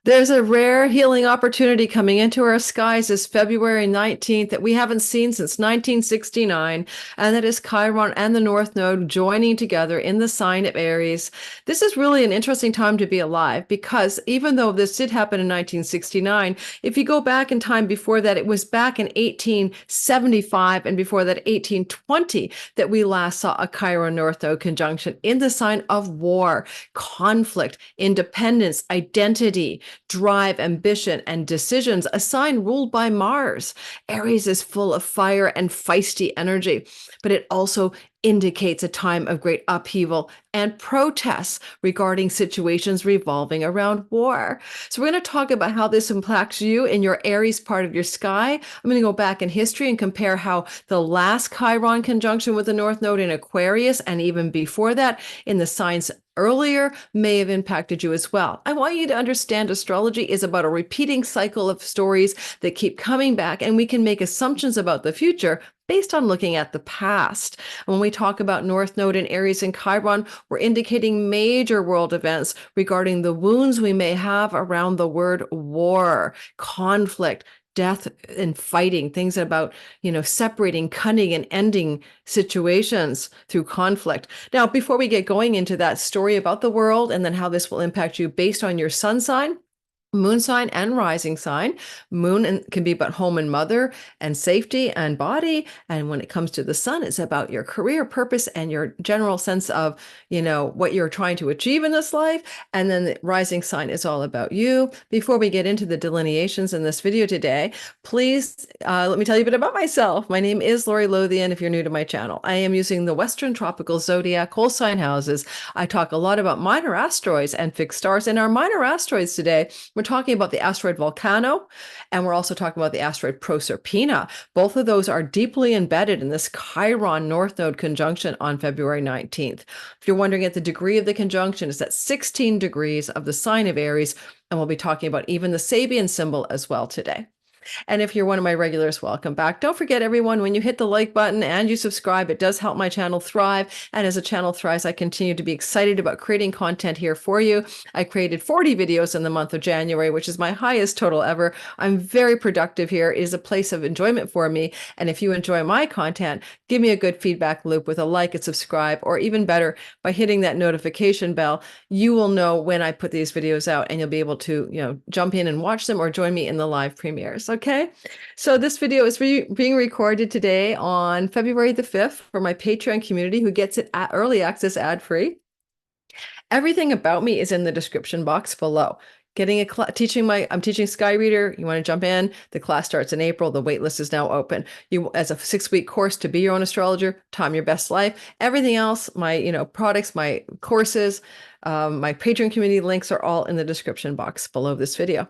There's a rare healing opportunity coming into our skies this February 19th that we haven't seen since 1969, and that is Chiron and the North Node joining together in the sign of Aries. This is really an interesting time to be alive because even though this did happen in 1969, if you go back in time before that, it was back in 1875 and before that 1820 that we last saw a Chiron North Node conjunction in the sign of war, conflict, independence, identity, drive, ambition, and decisions, a sign ruled by Mars. Aries is full of fire and feisty energy, but it also indicates a time of great upheaval and protests regarding situations revolving around war. So we're going to talk about how this impacts you in your Aries part of your sky. I'm going to go back in history and compare how the last Chiron conjunction with the North Node in Aquarius and even before that in the signs earlier may have impacted you as well. I want you to understand astrology is about a repeating cycle of stories that keep coming back, and we can make assumptions about the future based on looking at the past. When we talk about North Node in Aries and Chiron, we're indicating major world events regarding the wounds we may have around the word war, conflict, death and fighting, things about, separating, cutting, and ending situations through conflict. Now, before we get going into that story about the world and then how this will impact you based on your sun sign, moon sign, and rising sign. Moon can be about home and mother and safety and body. And when it comes to the sun, it's about your career purpose and your general sense of, what you're trying to achieve in this life. And then the rising sign is all about you. Before we get into the delineations in this video today, please let me tell you a bit about myself. My name is Lori Lothian. If you're new to my channel, I am using the Western Tropical Zodiac whole sign houses. I talk a lot about minor asteroids and fixed stars. And our minor asteroids today, we're talking about the asteroid Volcano, and we're also talking about the asteroid Proserpina. Both of those are deeply embedded in this Chiron North Node conjunction on February 19th. If you're wondering at the degree of the conjunction, it's at 16 degrees of the sign of Aries, and we'll be talking about even the Sabian symbol as well today. And if you're one of my regulars, welcome back. Don't forget, everyone, when you hit the like button and you subscribe, it does help my channel thrive. And as a channel thrives, I continue to be excited about creating content here for you. I created 40 videos in the month of January, which is my highest total ever. I'm very productive here. It is a place of enjoyment for me. And if you enjoy my content, give me a good feedback loop with a like and subscribe, or even better, by hitting that notification bell. You will know when I put these videos out, and you'll be able to, jump in and watch them or join me in the live premieres. Okay, so this video is being recorded today on February the 5th for my Patreon community who gets it at early access ad-free. Everything about me is in the description box below. I'm teaching Sky Reader. You want to jump in? The class starts in April. The waitlist is now open. As a 6-week course to be your own astrologer, Time Your Best Life. Everything else, my products, my courses, my Patreon community links are all in the description box below this video.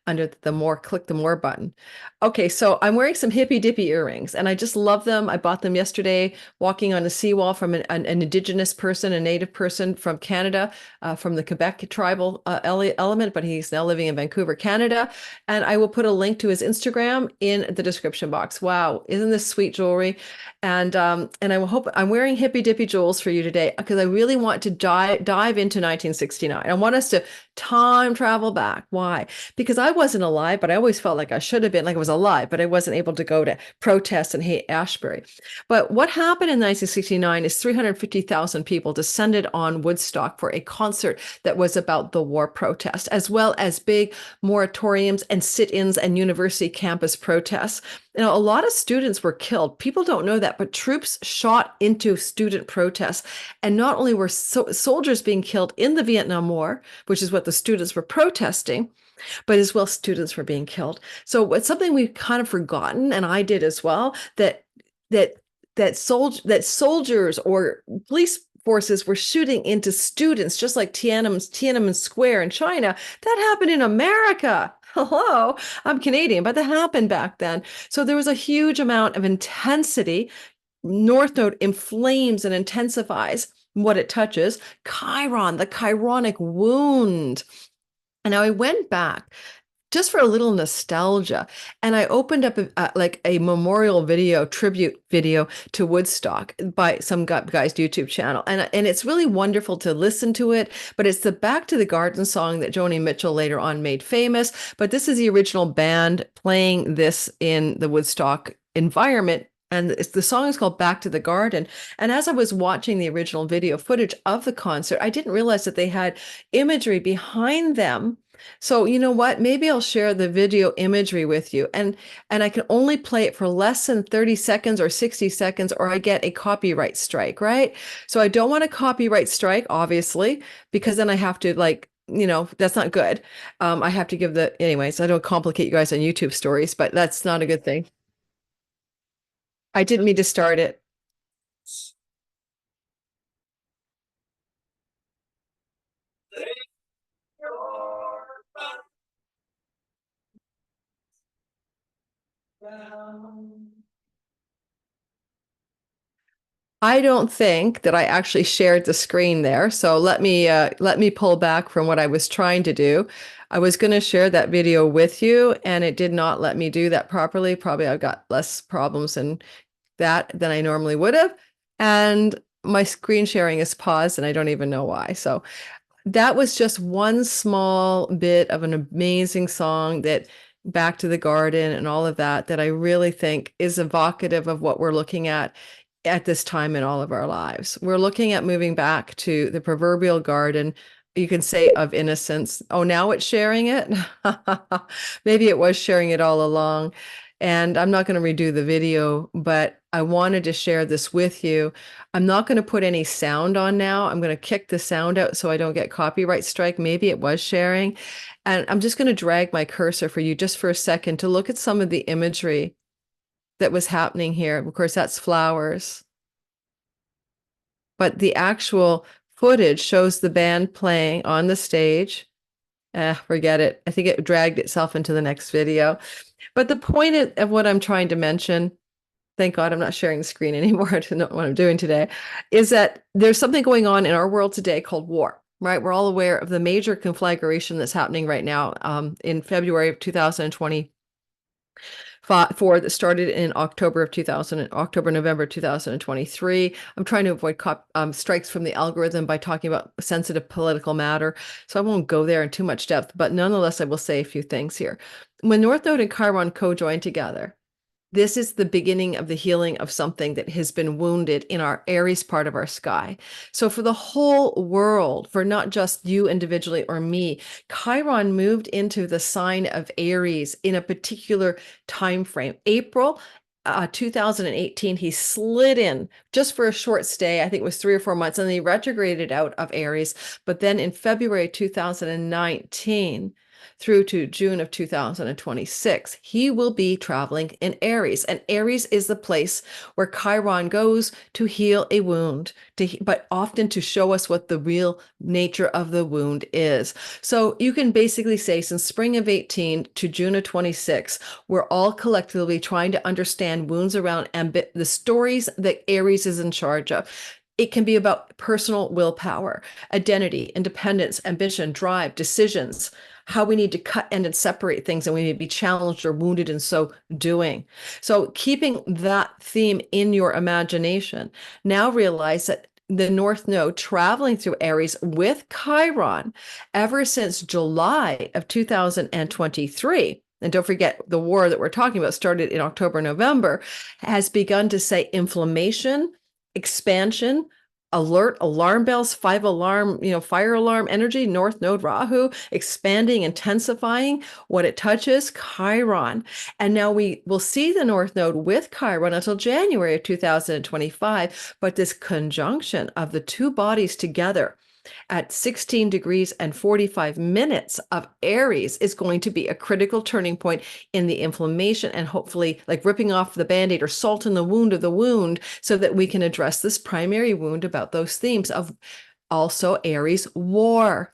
Under the more, click the more button. Okay, so I'm wearing some hippy dippy earrings and I just love them. I bought them yesterday walking on a seawall from an indigenous person, a native person from Canada, from the Quebec tribal element, but he's now living in Vancouver, Canada. And I will put a link to his Instagram in the description box. Wow, isn't this sweet jewelry? And I hope I'm wearing hippy dippy jewels for you today because I really want to dive into 1969. I want us to time travel back. Why? Because I wasn't alive, but I always felt like I should have been, like I was alive, but I wasn't able to go to protest in Haight-Ashbury. But what happened in 1969 is 350,000 people descended on Woodstock for a concert that was about the war protest, as well as big moratoriums and sit-ins and university campus protests. A lot of students were killed. People don't know that, but troops shot into student protests. And not only were soldiers being killed in the Vietnam War, which is what the students were protesting, but as well students were being killed. So it's something we've kind of forgotten, and I did as well, that soldiers or police forces were shooting into students, just like Tiananmen Square in China. That happened in America. Hello, I'm Canadian, but that happened back then. So there was a huge amount of intensity. North Node inflames and intensifies what it touches. Chiron, the chironic wound. And now I went back just for a little nostalgia. And I opened up like a memorial video, tribute video to Woodstock by some guy's YouTube channel. And it's really wonderful to listen to it, but it's the Back to the Garden song that Joni Mitchell later on made famous. But this is the original band playing this in the Woodstock environment. And the song is called Back to the Garden. And as I was watching the original video footage of the concert, I didn't realize that they had imagery behind them. So you know what? Maybe I'll share the video imagery with you, and I can only play it for less than 30 seconds or 60 seconds, or I get a copyright strike, right? So I don't want a copyright strike, obviously, because then I have to like, that's not good. I have to give anyways, I don't complicate you guys on YouTube stories, but that's not a good thing. I didn't mean to start it. I don't think that I actually shared the screen there. So let me pull back from what I was trying to do. I was going to share that video with you, and it did not let me do that properly. Probably I've got less problems in that than I normally would have. And my screen sharing is paused, and I don't even know why. So that was just one small bit of an amazing song that Back to the Garden and all of that I really think is evocative of what we're looking at this time in all of our lives. We're looking at moving back to the proverbial garden, you can say, of innocence. Oh, now it's sharing it? Maybe it was sharing it all along. And I'm not going to redo the video, but I wanted to share this with you. I'm not going to put any sound on now. I'm going to kick the sound out so I don't get copyright strike. Maybe it was sharing. And I'm just going to drag my cursor for you just for a second to look at some of the imagery that was happening here. Of course, that's flowers. But the actual footage shows the band playing on the stage. Forget it. I think it dragged itself into the next video. But the point of what I'm trying to mention, thank God I'm not sharing the screen anymore to know what I'm doing today, is that there's something going on in our world today called war, right? We're all aware of the major conflagration that's happening right now in February of 2020. For that started in November 2023. I'm trying to avoid strikes from the algorithm by talking about sensitive political matter, so I won't go there in too much depth, but nonetheless, I will say a few things here. When North Node and Chiron co-join together, this is the beginning of the healing of something that has been wounded in our Aries part of our sky. So for the whole world, for not just you individually or me, Chiron moved into the sign of Aries in a particular time frame. April 2018, he slid in just for a short stay. I think it was 3 or 4 months, and then he retrograded out of Aries. But then in February 2019, through to June of 2026, he will be traveling in Aries. And Aries is the place where Chiron goes to heal a wound, but often to show us what the real nature of the wound is. So you can basically say since spring of 18 to June of 26, we're all collectively trying to understand wounds around the stories that Aries is in charge of. It can be about personal willpower, identity, independence, ambition, drive, decisions, how we need to cut and separate things, and we may be challenged or wounded in so doing. So keeping that theme in your imagination, now realize that the North Node traveling through Aries with Chiron ever since July of 2023, and don't forget the war that we're talking about started in October, November, has begun to say inflammation, expansion, alert, alarm bells, fire alarm energy, North Node Rahu, expanding, intensifying what it touches, Chiron. And now we will see the North Node with Chiron until January of 2025. But this conjunction of the two bodies together at 16 degrees and 45 minutes of Aries is going to be a critical turning point in the inflammation, and hopefully like ripping off the band-aid or salt in the wound of the wound, so that we can address this primary wound about those themes of also Aries war.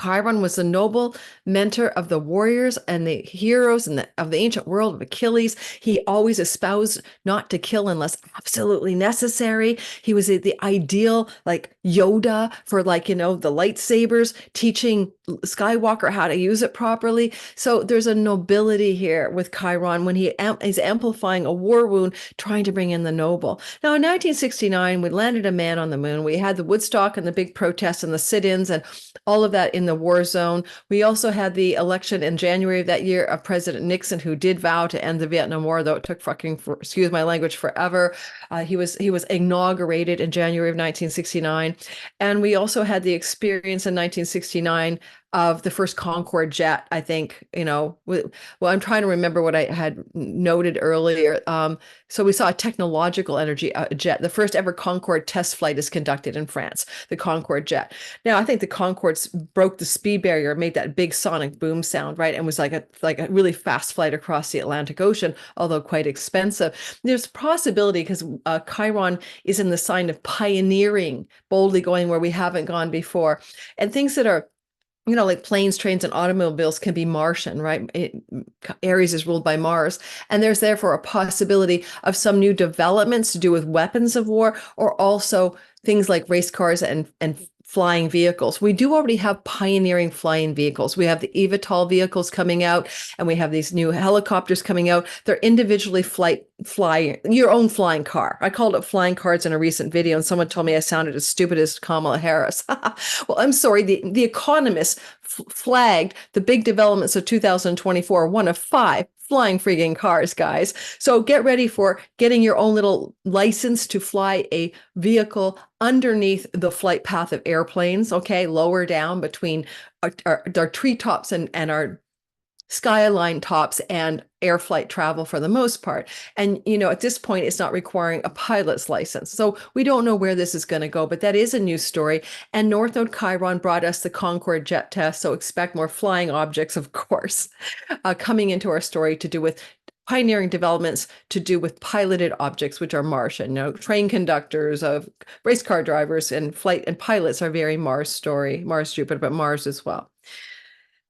Chiron was the noble mentor of the warriors and the heroes and of the ancient world of Achilles. He always espoused not to kill unless absolutely necessary. He was the ideal like Yoda for like, the lightsabers, teaching Skywalker how to use it properly. So there's a nobility here with Chiron when he's amplifying a war wound, trying to bring in the noble. Now in 1969, we landed a man on the moon. We had the Woodstock and the big protests and the sit-ins and all of that in the war zone. We also had the election in January of that year of President Nixon, who did vow to end the Vietnam War, though it took excuse my language, forever. He was inaugurated in January of 1969. And we also had the experience in 1969 of the first Concorde jet, I think, well, I'm trying to remember what I had noted earlier. So we saw a technological energy jet. The first ever Concorde test flight is conducted in France, the Concorde jet. Now, I think the Concordes broke the speed barrier, made that big sonic boom sound, right? And was like a really fast flight across the Atlantic Ocean, although quite expensive. There's possibility because Chiron is in the sign of pioneering, boldly going where we haven't gone before. And things that are like planes, trains, and automobiles can be Martian, right? Aries is ruled by Mars. And there's therefore a possibility of some new developments to do with weapons of war, or also things like race cars and flying vehicles. We do already have pioneering flying vehicles. We have the eVTOL vehicles coming out, and we have these new helicopters coming out. They're individually flying your own flying car. I called it flying cars in a recent video, and someone told me I sounded as stupid as Kamala Harris. Well, I'm sorry. The Economist flagged the big developments of 2024, one of 5 flying frigging cars, guys. So get ready for getting your own little license to fly a vehicle underneath the flight path of airplanes, okay, lower down between our treetops and our skyline tops and air flight travel for the most part. And, at this point, it's not requiring a pilot's license. So we don't know where this is going to go, but that is a new story. And North Node Chiron brought us the Concorde jet test. So expect more flying objects, of course, coming into our story to do with pioneering developments to do with piloted objects, which are Martian. Train conductors, of race car drivers, and flight and pilots are very Mars story, Mars, Jupiter, but Mars as well.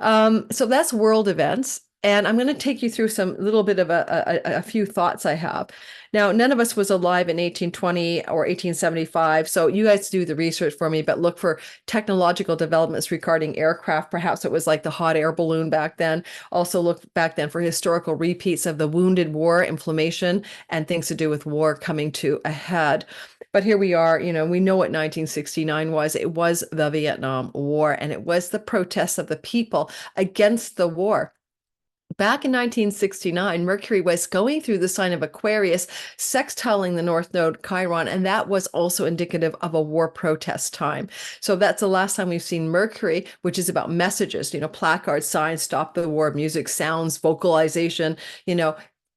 So that's world events. And I'm going to take you through some little bit of a few thoughts I have. Now, none of us was alive in 1820 or 1875. So you guys do the research for me, but look for technological developments regarding aircraft. Perhaps it was like the hot air balloon back then. Also look back then for historical repeats of the Wounded War, inflammation, and things to do with war coming to a head. But here we are, we know what 1969 was. It was the Vietnam War, and it was the protests of the people against the war. Back in 1969, Mercury was going through the sign of Aquarius, sextiling the North Node Chiron, and that was also indicative of a war protest time. So that's the last time we've seen Mercury, which is about messages, placards, signs, stop the war, music, sounds, vocalization,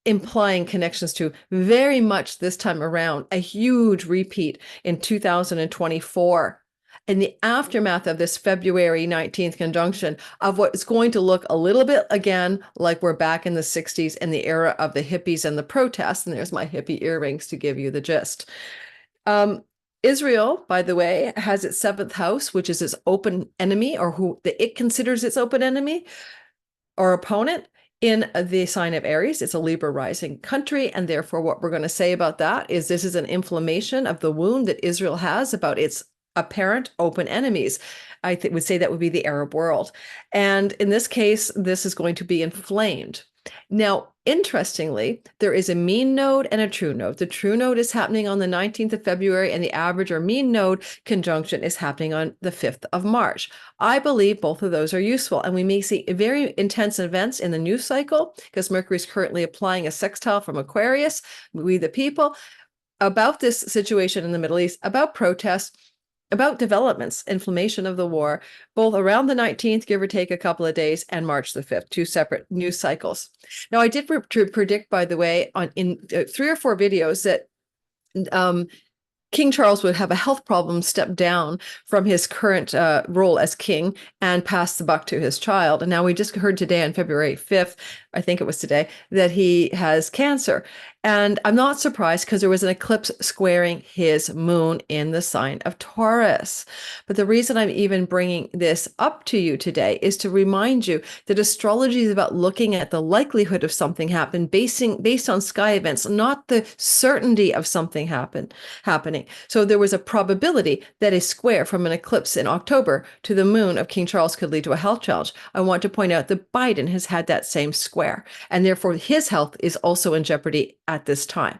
implying connections to very much this time around a huge repeat in 2024. In the aftermath of this February 19th conjunction of what is going to look a little bit again like we're back in the 60s in the era of the hippies and the protests. And there's my hippie earrings to give you the gist. Israel, by the way, has its 7th house, which is its open enemy, or who it considers its open enemy or opponent, in the sign of Aries. It's a Libra rising country. And therefore, what we're going to say about that is this is an inflammation of the wound that Israel has about its apparent open enemies. I would say that would be the Arab world. And in this case, this is going to be inflamed. Now, interestingly, there is a mean node and a true node. The true node is happening on the 19th of February, and the average or mean node conjunction is happening on the 5th of March. I believe both of those are useful, and we may see very intense events in the news cycle because Mercury is currently applying a sextile from Aquarius, we the people, about this situation in the Middle East, about protests, about developments, inflammation of the war, both around the 19th, give or take a couple of days, and March the 5th, 2 separate news cycles. Now, I did predict, by the way, in 3 or 4 videos that King Charles would have a health problem, step down from his current role as king, and pass the buck to his child. And now we just heard today on February 5th, I think it was today, that he has Cancer. And I'm not surprised because there was an eclipse squaring his moon in the sign of Taurus. But the reason I'm even bringing this up to you today is to remind you that astrology is about looking at the likelihood of something happen based on sky events, not the certainty of something happening. So there was a probability that a square from an eclipse in October to the moon of King Charles could lead to a health challenge. I want to point out that Biden has had that same square, and therefore his health is also in jeopardy at this time.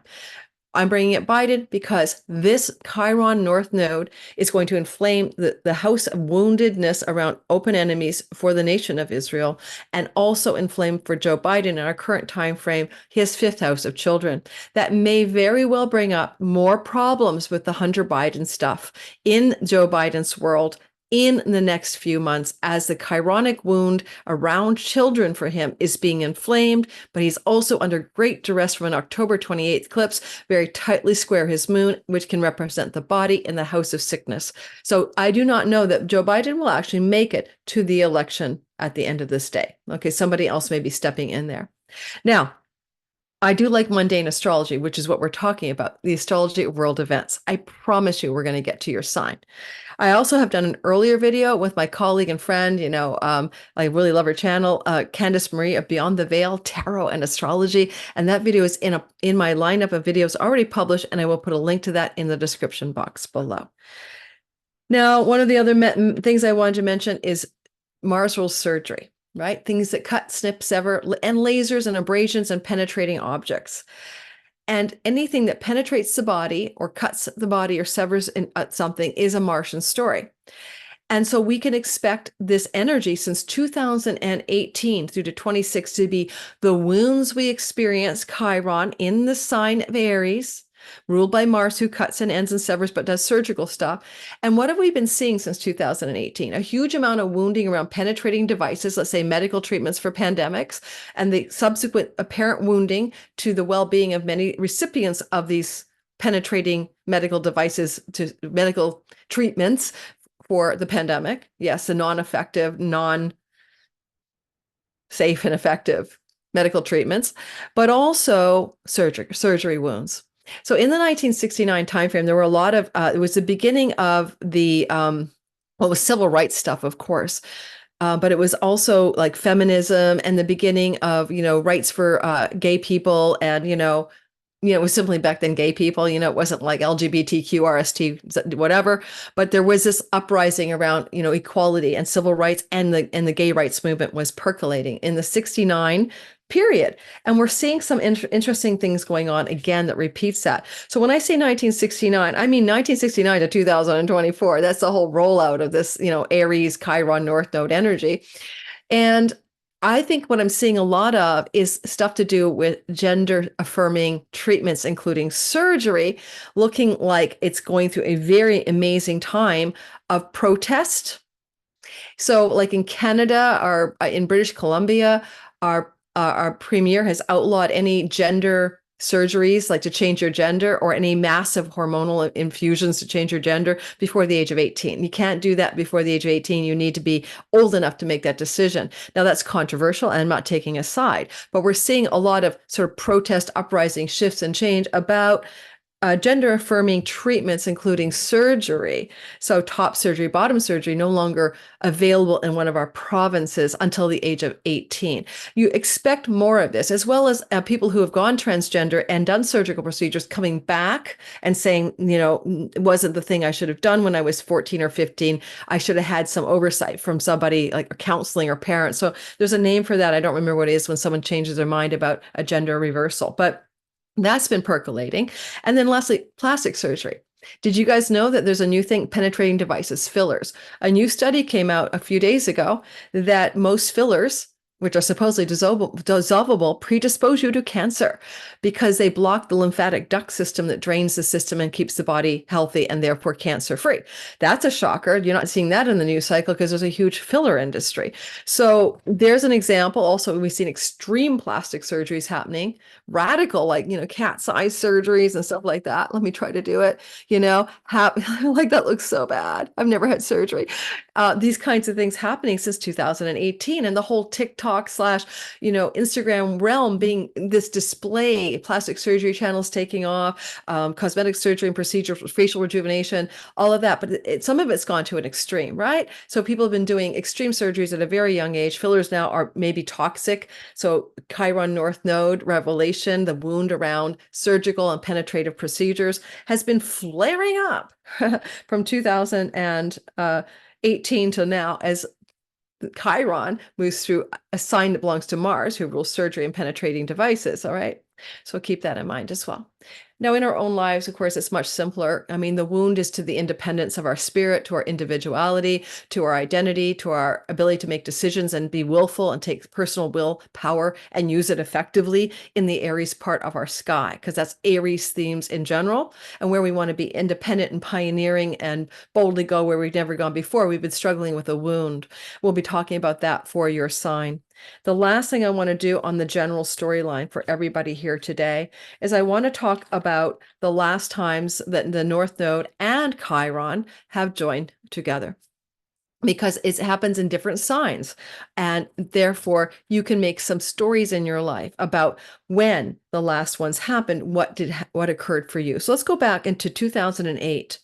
I'm bringing it Biden because this Chiron North Node is going to inflame the house of woundedness around open enemies for the nation of Israel, and also inflame for Joe Biden in our current time frame his fifth house of children. That may very well bring up more problems with the Hunter Biden stuff in Joe Biden's world in the next few months, as the chironic wound around children for him is being inflamed, but he's also under great duress from an October 28th eclipse, very tightly square his moon, which can represent the body in the house of sickness. So I do not know that Joe Biden will actually make it to the election at the end of this day. Okay, somebody else may be stepping in there. Now, I do like mundane astrology, which is what we're talking about, the astrology of world events. I promise you we're going to get to your sign. I also have done an earlier video with my colleague and friend, I really love her channel, Candice Marie of Beyond the Veil, Tarot and Astrology. And that video is in my lineup of videos already published, and I will put a link to that in the description box below. Now, one of the other things I wanted to mention is Mars rules surgery. Right? Things that cut, snip, sever, and lasers and abrasions and penetrating objects. And anything that penetrates the body or cuts the body or severs something is a Martian story. And so we can expect this energy since 2018 through to 26 to be the wounds we experience, Chiron, in the sign of Aries, ruled by Mars, who cuts and ends and severs, but does surgical stuff. And what have we been seeing since 2018? A huge amount of wounding around penetrating devices, let's say medical treatments for pandemics, and the subsequent apparent wounding to the well-being of many recipients of these penetrating medical devices, to medical treatments for the pandemic. Yes, the non-effective, non-safe and effective medical treatments, but also surgery wounds. So in the 1969 timeframe, there were a lot of, it was the beginning of the, what was civil rights stuff, of course, but it was also like feminism and the beginning of, rights for gay people. And, it was simply back then gay people, it wasn't like LGBTQ, RST, whatever, but there was this uprising around, equality and civil rights, and the gay rights movement was percolating in the 69 period. And we're seeing some interesting things going on again that repeats that. So when I say 1969, I mean 1969 to 2024. That's the whole rollout of this, Aries, Chiron, North Node energy. And I think what I'm seeing a lot of is stuff to do with gender affirming treatments, including surgery, looking like it's going through a very amazing time of protest. So like in Canada or in British Columbia, our premier has outlawed any gender surgeries, like to change your gender, or any massive hormonal infusions to change your gender before the age of 18. You can't do that before the age of 18. You need to be old enough to make that decision. Now, that's controversial, and I'm not taking a side, but we're seeing a lot of sort of protest, uprising, shifts, and change about gender affirming treatments, including surgery. So top surgery, bottom surgery, no longer available in one of our provinces until the age of 18. You expect more of this, as well as people who have gone transgender and done surgical procedures coming back and saying, it wasn't the thing I should have done when I was 14 or 15. I should have had some oversight from somebody like counseling or parents. So there's a name for that. I don't remember what it is when someone changes their mind about a gender reversal, but that's been percolating. And then lastly, plastic surgery. Did you guys know that there's a new thing, penetrating devices, fillers? A new study came out a few days ago that most fillers, which are supposedly dissolvable, predispose you to cancer because they block the lymphatic duct system that drains the system and keeps the body healthy and therefore cancer-free. That's a shocker. You're not seeing that in the news cycle because there's a huge filler industry. So there's an example. Also, we've seen extreme plastic surgeries happening, radical, like, cat-size surgeries and stuff like that. Let me try to do it, like that looks so bad. I've never had surgery. These kinds of things happening since 2018, and the whole TikTok TikTok slash, Instagram realm being this display, plastic surgery channels taking off, cosmetic surgery and procedures, facial rejuvenation, all of that. But some of it's gone to an extreme, right? So people have been doing extreme surgeries at a very young age. Fillers now are maybe toxic. So Chiron North Node revelation, the wound around surgical and penetrative procedures has been flaring up from 2018 to now as Chiron moves through a sign that belongs to Mars, who rules surgery and penetrating devices. All right. So keep that in mind as well. Now, in our own lives, of course, it's much simpler. I mean, the wound is to the independence of our spirit, to our individuality, to our identity, to our ability to make decisions and be willful and take personal will power and use it effectively in the Aries part of our sky, because that's Aries themes in general, and where we want to be independent and pioneering and boldly go where we've never gone before. We've been struggling with a wound. We'll be talking about that for your sign. The last thing I want to do on the general storyline for everybody here today is I want to talk about the last times that the North Node and Chiron have joined together, because it happens in different signs. And therefore, you can make some stories in your life about when the last ones happened, what occurred for you. So let's go back into 2008.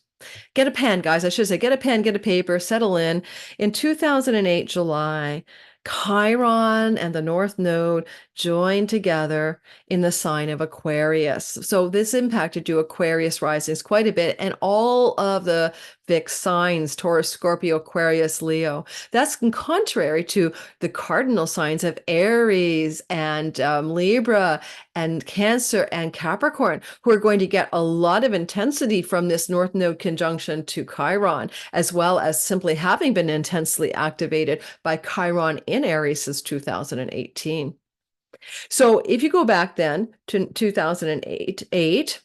Get a pen, guys. I should say, get a pen, get a paper, settle in. In 2008, July, Chiron and the North Node joined together in the sign of Aquarius. So this impacted you, Aquarius risings, quite a bit, and all of the fixed signs, Taurus, Scorpio, Aquarius, Leo. That's contrary to the cardinal signs of Aries and Libra and Cancer and Capricorn, who are going to get a lot of intensity from this North Node conjunction to Chiron, as well as simply having been intensely activated by Chiron in Aries since 2018. So if you go back then to 2008,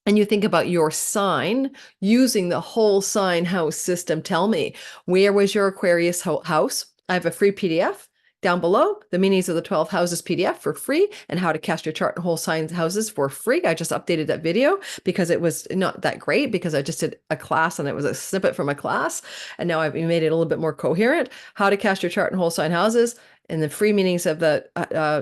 and you think about your sign using the whole sign house system, tell me, where was your Aquarius house? I have a free PDF down below, the meanings of the 12 houses PDF for free, and how to cast your chart and whole sign houses for free. I just updated that video because it was not that great, because I just did a class and it was a snippet from a class. And now I've made it a little bit more coherent. How to cast your chart and whole sign houses. And the free meanings of the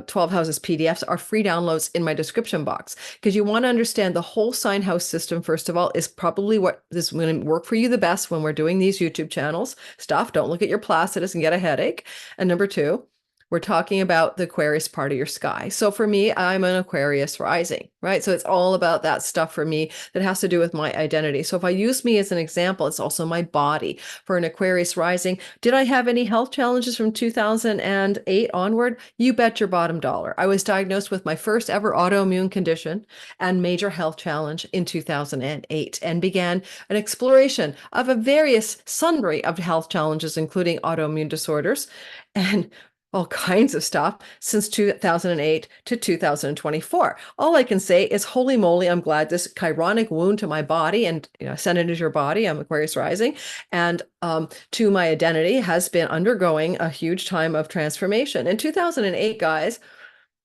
12 houses PDFs are free downloads in my description box, because you want to understand the whole sign house system. First of all, is probably what is going to work for you the best when we're doing these YouTube channels stuff. Don't look at your Placidus and get a headache. And number two, we're talking about the Aquarius part of your sky. So for me, I'm an Aquarius rising, right? So it's all about that stuff for me that has to do with my identity. So if I use me as an example, it's also my body. For an Aquarius rising, did I have any health challenges from 2008 onward? You bet your bottom dollar. I was diagnosed with my first ever autoimmune condition and major health challenge in 2008, and began an exploration of a various sundry of health challenges, including autoimmune disorders and all kinds of stuff since 2008 to 2024. All I can say is, holy moly, I'm glad this chironic wound to my body, and send it into your body, I'm Aquarius rising, and to my identity has been undergoing a huge time of transformation. In 2008, guys,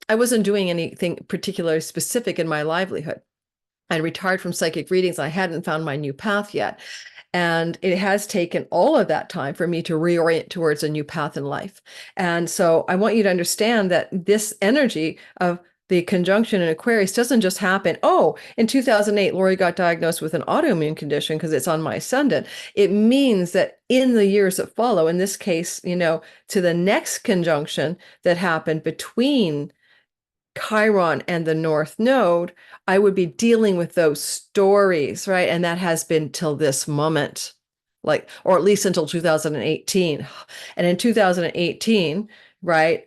I wasn't doing anything particularly specific in my livelihood. I retired from psychic readings. I hadn't found my new path yet. And it has taken all of that time for me to reorient towards a new path in life. And so I want you to understand that this energy of the conjunction in Aquarius doesn't just happen. Oh, in 2008, Lori got diagnosed with an autoimmune condition because it's on my ascendant. It means that in the years that follow, in this case, to the next conjunction that happened between Chiron and the North Node, I would be dealing with those stories, right? And that has been till this moment, or at least until 2018. And in 2018, right?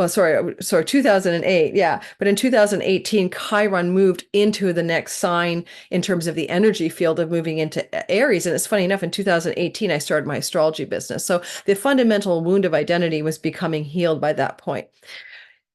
Sorry, 2008, yeah. But in 2018, Chiron moved into the next sign in terms of the energy field of moving into Aries. And it's funny enough, in 2018, I started my astrology business. So the fundamental wound of identity was becoming healed by that point.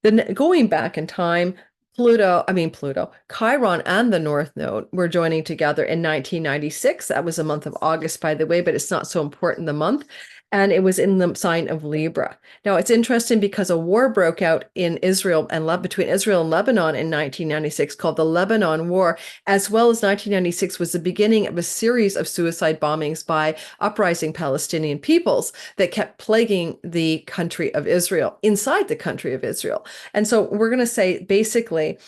Then going back in time, Chiron and the North Node were joining together in 1996. That was the month of August, by the way, but it's not so important, the month. and it was in the sign of Libra. Now, it's interesting because a war broke out in Israel and between Israel and Lebanon in 1996 called the Lebanon War, as well as 1996 was the beginning of a series of suicide bombings by uprising Palestinian peoples that kept plaguing the country of Israel, inside the country of Israel. And so we're going to say basically,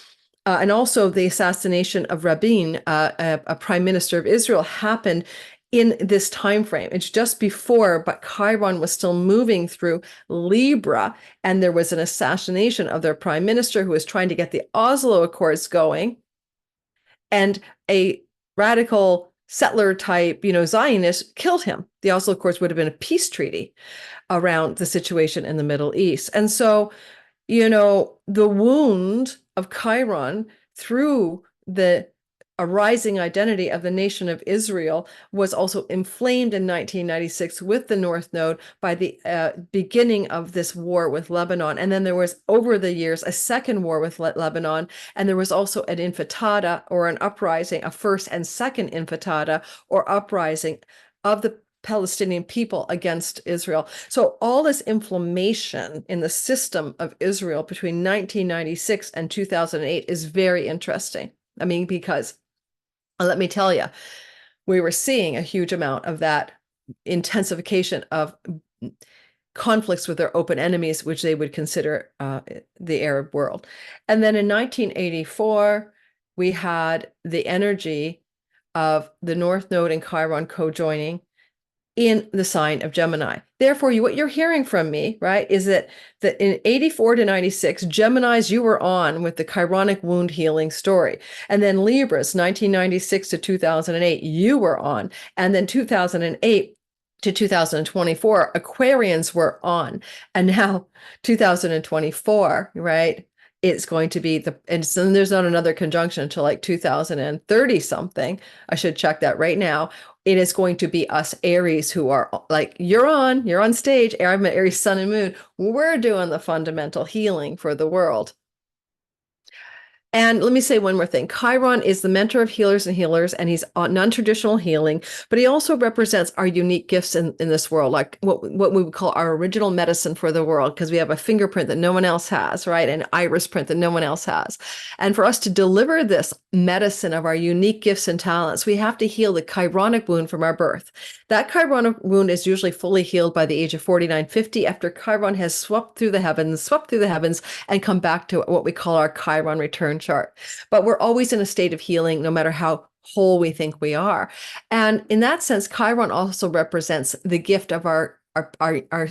and also the assassination of Rabin, a prime minister of Israel, happened in this time frame. It's just before, but Chiron was still moving through Libra, and there was an assassination of their prime minister who was trying to get the Oslo Accords going, and a radical settler type, Zionist killed him. The Oslo Accords would have been a peace treaty around the situation in the Middle East. And so, the wound of Chiron through the arising identity of the nation of Israel was also inflamed in 1996 with the North Node by the beginning of this war with Lebanon. And then there was, over the years, a second war with Lebanon. And there was also an intifada, or an uprising, a first and second intifada, or uprising of the Palestinian people against Israel. So all this inflammation in the system of Israel between 1996 and 2008 is very interesting. I mean, because let me tell you, we were seeing a huge amount of that intensification of conflicts with their open enemies, which they would consider the Arab world. And then in 1984, we had the energy of the North Node and Chiron co-joining in the sign of Gemini. Therefore, what you're hearing from me, right, is that in 84 to 96, Geminis, you were on with the Chironic wound healing story. And then Libras, 1996 to 2008, you were on. And then 2008 to 2024, Aquarians were on. And now 2024, right, it's going to be and so there's not another conjunction until like 2030 something. I should check that right now. It is going to be us Aries who are like, you're on stage. I'm an Aries sun and moon. We're doing the fundamental healing for the world. And let me say one more thing. Chiron is the mentor of healers, and he's on non-traditional healing, but he also represents our unique gifts in this world, like what we would call our original medicine for the world, because we have a fingerprint that no one else has, right? An iris print that no one else has. And for us to deliver this medicine of our unique gifts and talents, we have to heal the Chironic wound from our birth. That Chironic wound is usually fully healed by the age of 49, 50, after Chiron has swept through the heavens, and come back to what we call our Chiron return chart. But we're always in a state of healing, no matter how whole we think we are. And in that sense, Chiron also represents the gift of our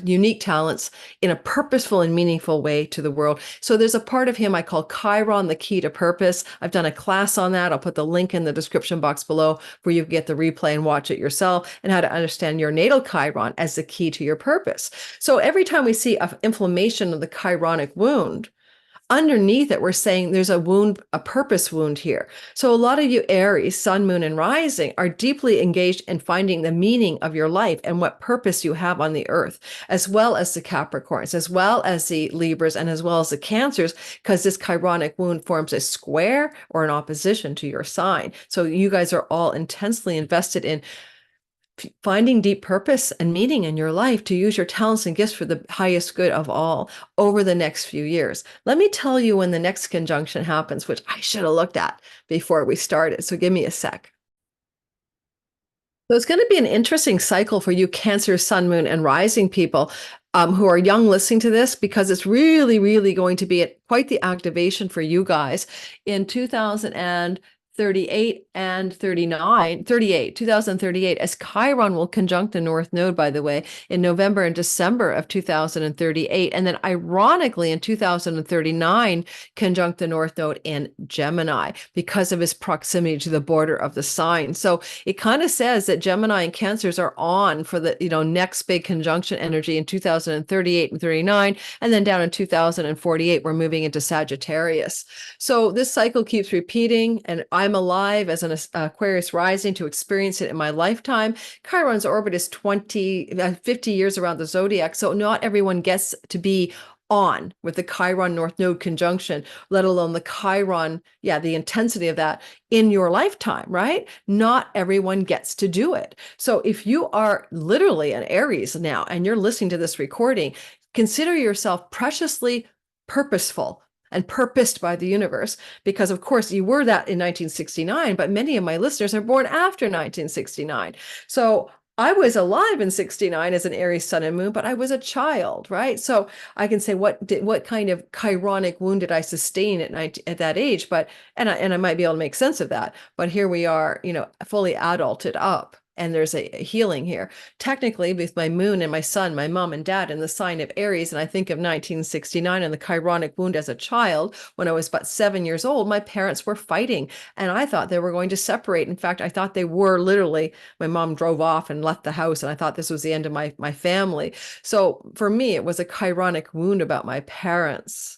unique talents in a purposeful and meaningful way to the world. So there's a part of him I call Chiron, the key to purpose. I've done a class on that. I'll put the link in the description box below where you can get the replay and watch it yourself, and how to understand your natal Chiron as the key to your purpose. So every time we see an inflammation of the Chironic wound, underneath it, we're saying there's a wound, a purpose wound here. So a lot of you Aries, sun, moon, and rising are deeply engaged in finding the meaning of your life and what purpose you have on the earth, as well as the Capricorns, as well as the Libras, and as well as the Cancers, because this Chironic wound forms a square or an opposition to your sign. So you guys are all intensely invested in finding deep purpose and meaning in your life to use your talents and gifts for the highest good of all over the next few years. Let me tell you when the next conjunction happens, which I should have looked at before we started. So give me a sec. So it's going to be an interesting cycle for you Cancer, sun, moon, and rising people who are young listening to this, because it's really, really going to be quite the activation for you guys in 2038 and 2038, as Chiron will conjunct the North Node, by the way, in November and December of 2038. And then ironically, in 2039, conjunct the North Node in Gemini because of his proximity to the border of the sign. So it kind of says that Gemini and Cancers are on for the next big conjunction energy in 2038 and 39. And then down in 2048, we're moving into Sagittarius. So this cycle keeps repeating, and I'm alive as an Aquarius rising to experience it in my lifetime. Chiron's orbit is 50 years around the zodiac, so not everyone gets to be on with the Chiron North Node conjunction, let alone the Chiron, the intensity of that in your lifetime, right? Not everyone gets to do it. So if you are literally an Aries now and you're listening to this recording, consider yourself preciously purposeful and purposed by the universe, because of course you were that in 1969, but many of my listeners are born after 1969. So I was alive in 69 as an Aries sun and moon, but I was a child, right? So I can say what kind of chironic wound did I sustain at that age? But and I might be able to make sense of that. But here we are, fully adulted up. And there's a healing here. Technically, with my moon and my sun, my mom and dad in the sign of Aries, and I think of 1969 and the chironic wound as a child, when I was about 7 years old, my parents were fighting and I thought they were going to separate. In fact, I thought they were literally, my mom drove off and left the house and I thought this was the end of my family. So for me, it was a chironic wound about my parents.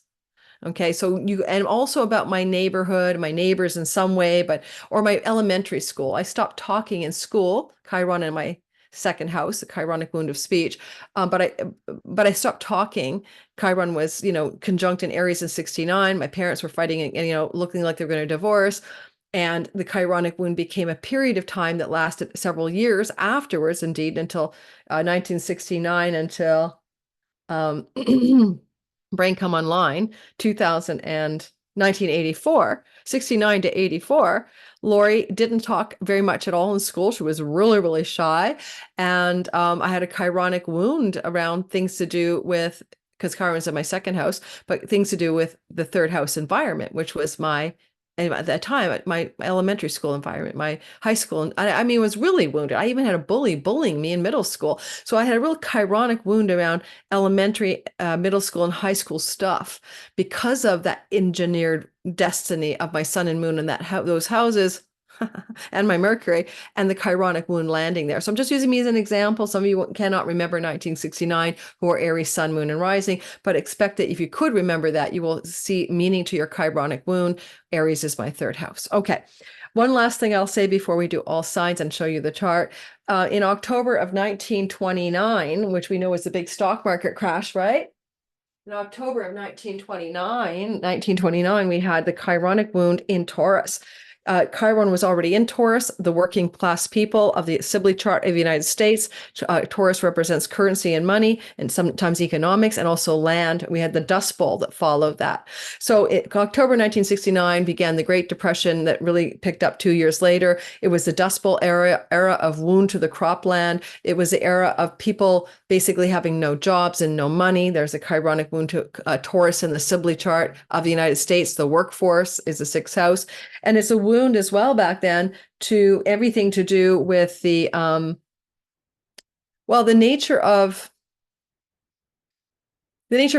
Okay, so and also about my neighborhood, my neighbors in some way, or my elementary school. I stopped talking in school, Chiron in my second house, the chironic wound of speech. But I stopped talking. Chiron was, conjunct in Aries in 69. My parents were fighting and, looking like they were going to divorce. And the chironic wound became a period of time that lasted several years afterwards, indeed, until 1969, until Brain Come Online, 2000 and 1984, 69 to 84. Lori didn't talk very much at all in school. She was really, really shy. And I had a chironic wound around things to do with, because Chiron's in my second house, but things to do with the third house environment, which was at that time, my elementary school environment, my high school, and I mean, was really wounded. I even had a bully bullying me in middle school. So I had a real chironic wound around elementary, middle school, and high school stuff because of that engineered destiny of my sun and moon and those houses and my Mercury and the chironic wound landing there. So I'm just using me as an example. Some of you cannot remember 1969 who are Aries, sun, moon, and rising, but expect that if you could remember that, you will see meaning to your chironic wound. Aries is my third house. Okay. One last thing I'll say before we do all signs and show you the chart. In October of 1929, which we know is the big stock market crash, right? In October of 1929, we had the chironic wound in Taurus. Chiron was already in Taurus, the working class people of the Symbol chart of the United States. Taurus represents currency and money, and sometimes economics, and also land. We had the Dust Bowl that followed that. So October 1969 began the Great Depression that really picked up 2 years later. It was the Dust Bowl era of wound to the cropland. It was the era of people basically having no jobs and no money. There's a chironic wound to Taurus in the Symbol chart of the United States. The workforce is the sixth house. And it's a wound as well back then to everything to do with the nature of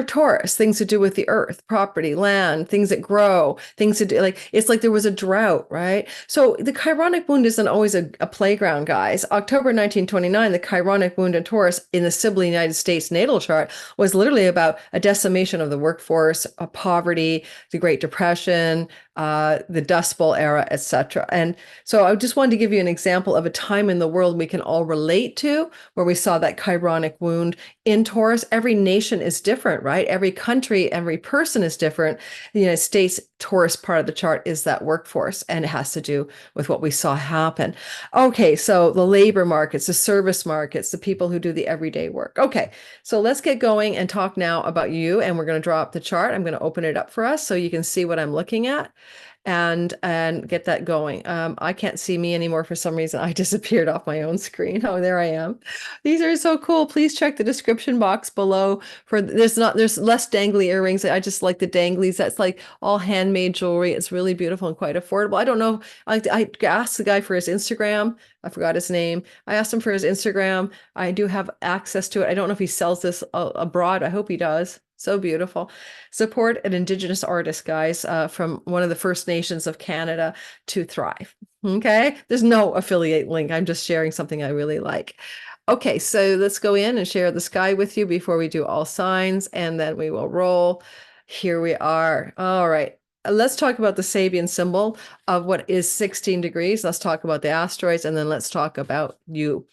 Taurus, things to do with the earth, property, land, things that grow, things to do, it's like there was a drought, right? So the chironic wound isn't always a playground, guys. October 1929, the chironic wound in Taurus in the Symbol United States natal chart was literally about a decimation of the workforce, poverty, the Great Depression, the Dust Bowl era, etc. And so I just wanted to give you an example of a time in the world we can all relate to, where we saw that chironic wound in Taurus. Every nation is different, right? Every country, every person is different. The United States Taurus part of the chart is that workforce, and it has to do with what we saw happen. Okay, so the labor markets, the service markets, the people who do the everyday work. Okay, so let's get going and talk now about you, and we're going to draw up the chart. I'm going to open it up for us so you can see what I'm looking at and get that going. I can't see me anymore for some reason. I disappeared off my own screen. Oh, there I am. These are so cool. Please check the description box below for there's less dangly earrings. I just like the danglies. That's like all handmade jewelry. It's really beautiful and quite affordable. I don't know. I asked the guy for his Instagram. I forgot his name. I asked him for his Instagram. I do have access to it. I don't know if he sells this abroad. I hope he does. So beautiful. Support an Indigenous artist, guys, from one of the First Nations of Canada to thrive. Okay. There's no affiliate link. I'm just sharing something I really like. Okay. So let's go in and share the sky with you before we do all signs, and then we will roll. Here we are. All right. Let's talk about the Sabian symbol of what is 16 degrees. Let's talk about the asteroids, and then let's talk about you.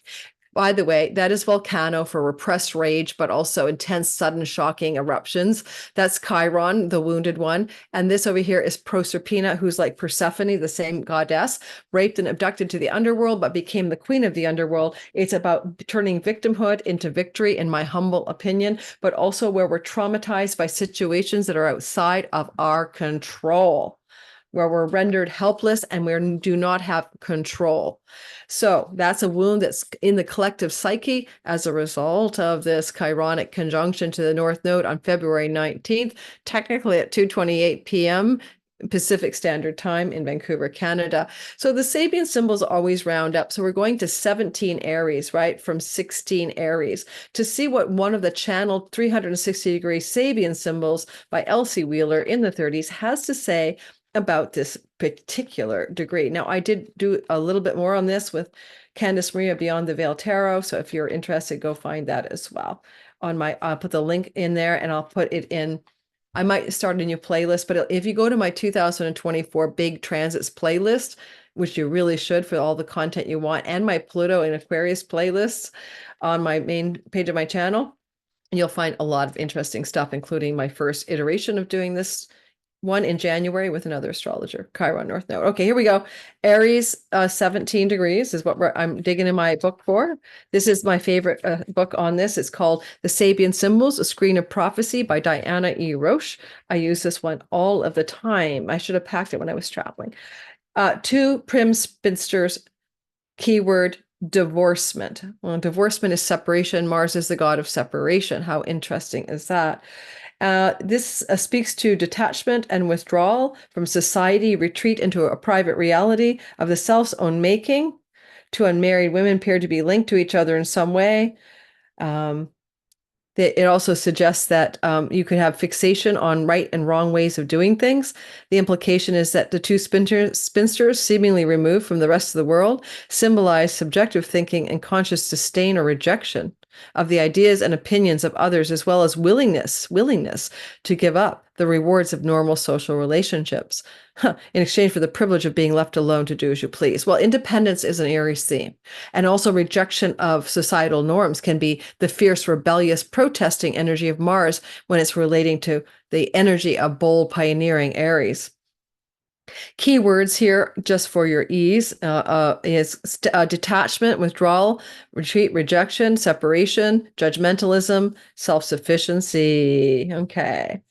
By the way, that is volcano for repressed rage, but also intense, sudden, shocking eruptions. That's Chiron, the wounded one. And this over here is Proserpina, who's like Persephone, the same goddess, raped and abducted to the underworld, but became the queen of the underworld. It's about turning victimhood into victory, in my humble opinion, but also where we're traumatized by situations that are outside of our control, where we're rendered helpless and we do not have control. So that's a wound that's in the collective psyche as a result of this chironic conjunction to the North Node on February 19th, technically at 2:28 p.m. Pacific Standard Time in Vancouver, Canada. So the Sabian symbols always round up. So we're going to 17 Aries, right? From 16 Aries to see what one of the channeled 360-degree Sabian symbols by Elsie Wheeler in the 30s has to say about this particular degree. Now, I did do a little bit more on this with Candice Maria Beyond the Veil Tarot. So if you're interested, go find that as well. I'll put the link in there and I'll put it in. I might start a new playlist, but if you go to my 2024 Big Transits playlist, which you really should for all the content you want, and my Pluto and Aquarius playlists on my main page of my channel, you'll find a lot of interesting stuff, including my first iteration of doing this one in January with another astrologer, Chiron North Node. Okay, here we go. Aries, 17 degrees is what I'm digging in my book for. This is my favorite book on this. It's called The Sabian Symbols, A Screen of Prophecy by Diana E. Roche. I use this one all of the time. I should have packed it when I was traveling. Two prim spinsters, keyword divorcement. Well, divorcement is separation. Mars is the god of separation. How interesting is that? This speaks to detachment and withdrawal from society, retreat into a private reality of the self's own making. Two unmarried women appear to be linked to each other in some way. It also suggests that you could have fixation on right and wrong ways of doing things. The implication is that the two spinsters, seemingly removed from the rest of the world, symbolize subjective thinking and conscious disdain or rejection of the ideas and opinions of others, as well as willingness to give up the rewards of normal social relationships in exchange for the privilege of being left alone to do as you please. Well, independence is an Aries theme, and also rejection of societal norms can be the fierce, rebellious, protesting energy of Mars when it's relating to the energy of bold, pioneering Aries. Keywords here, just for your ease, is detachment, withdrawal, retreat, rejection, separation, judgmentalism, self-sufficiency. Okay.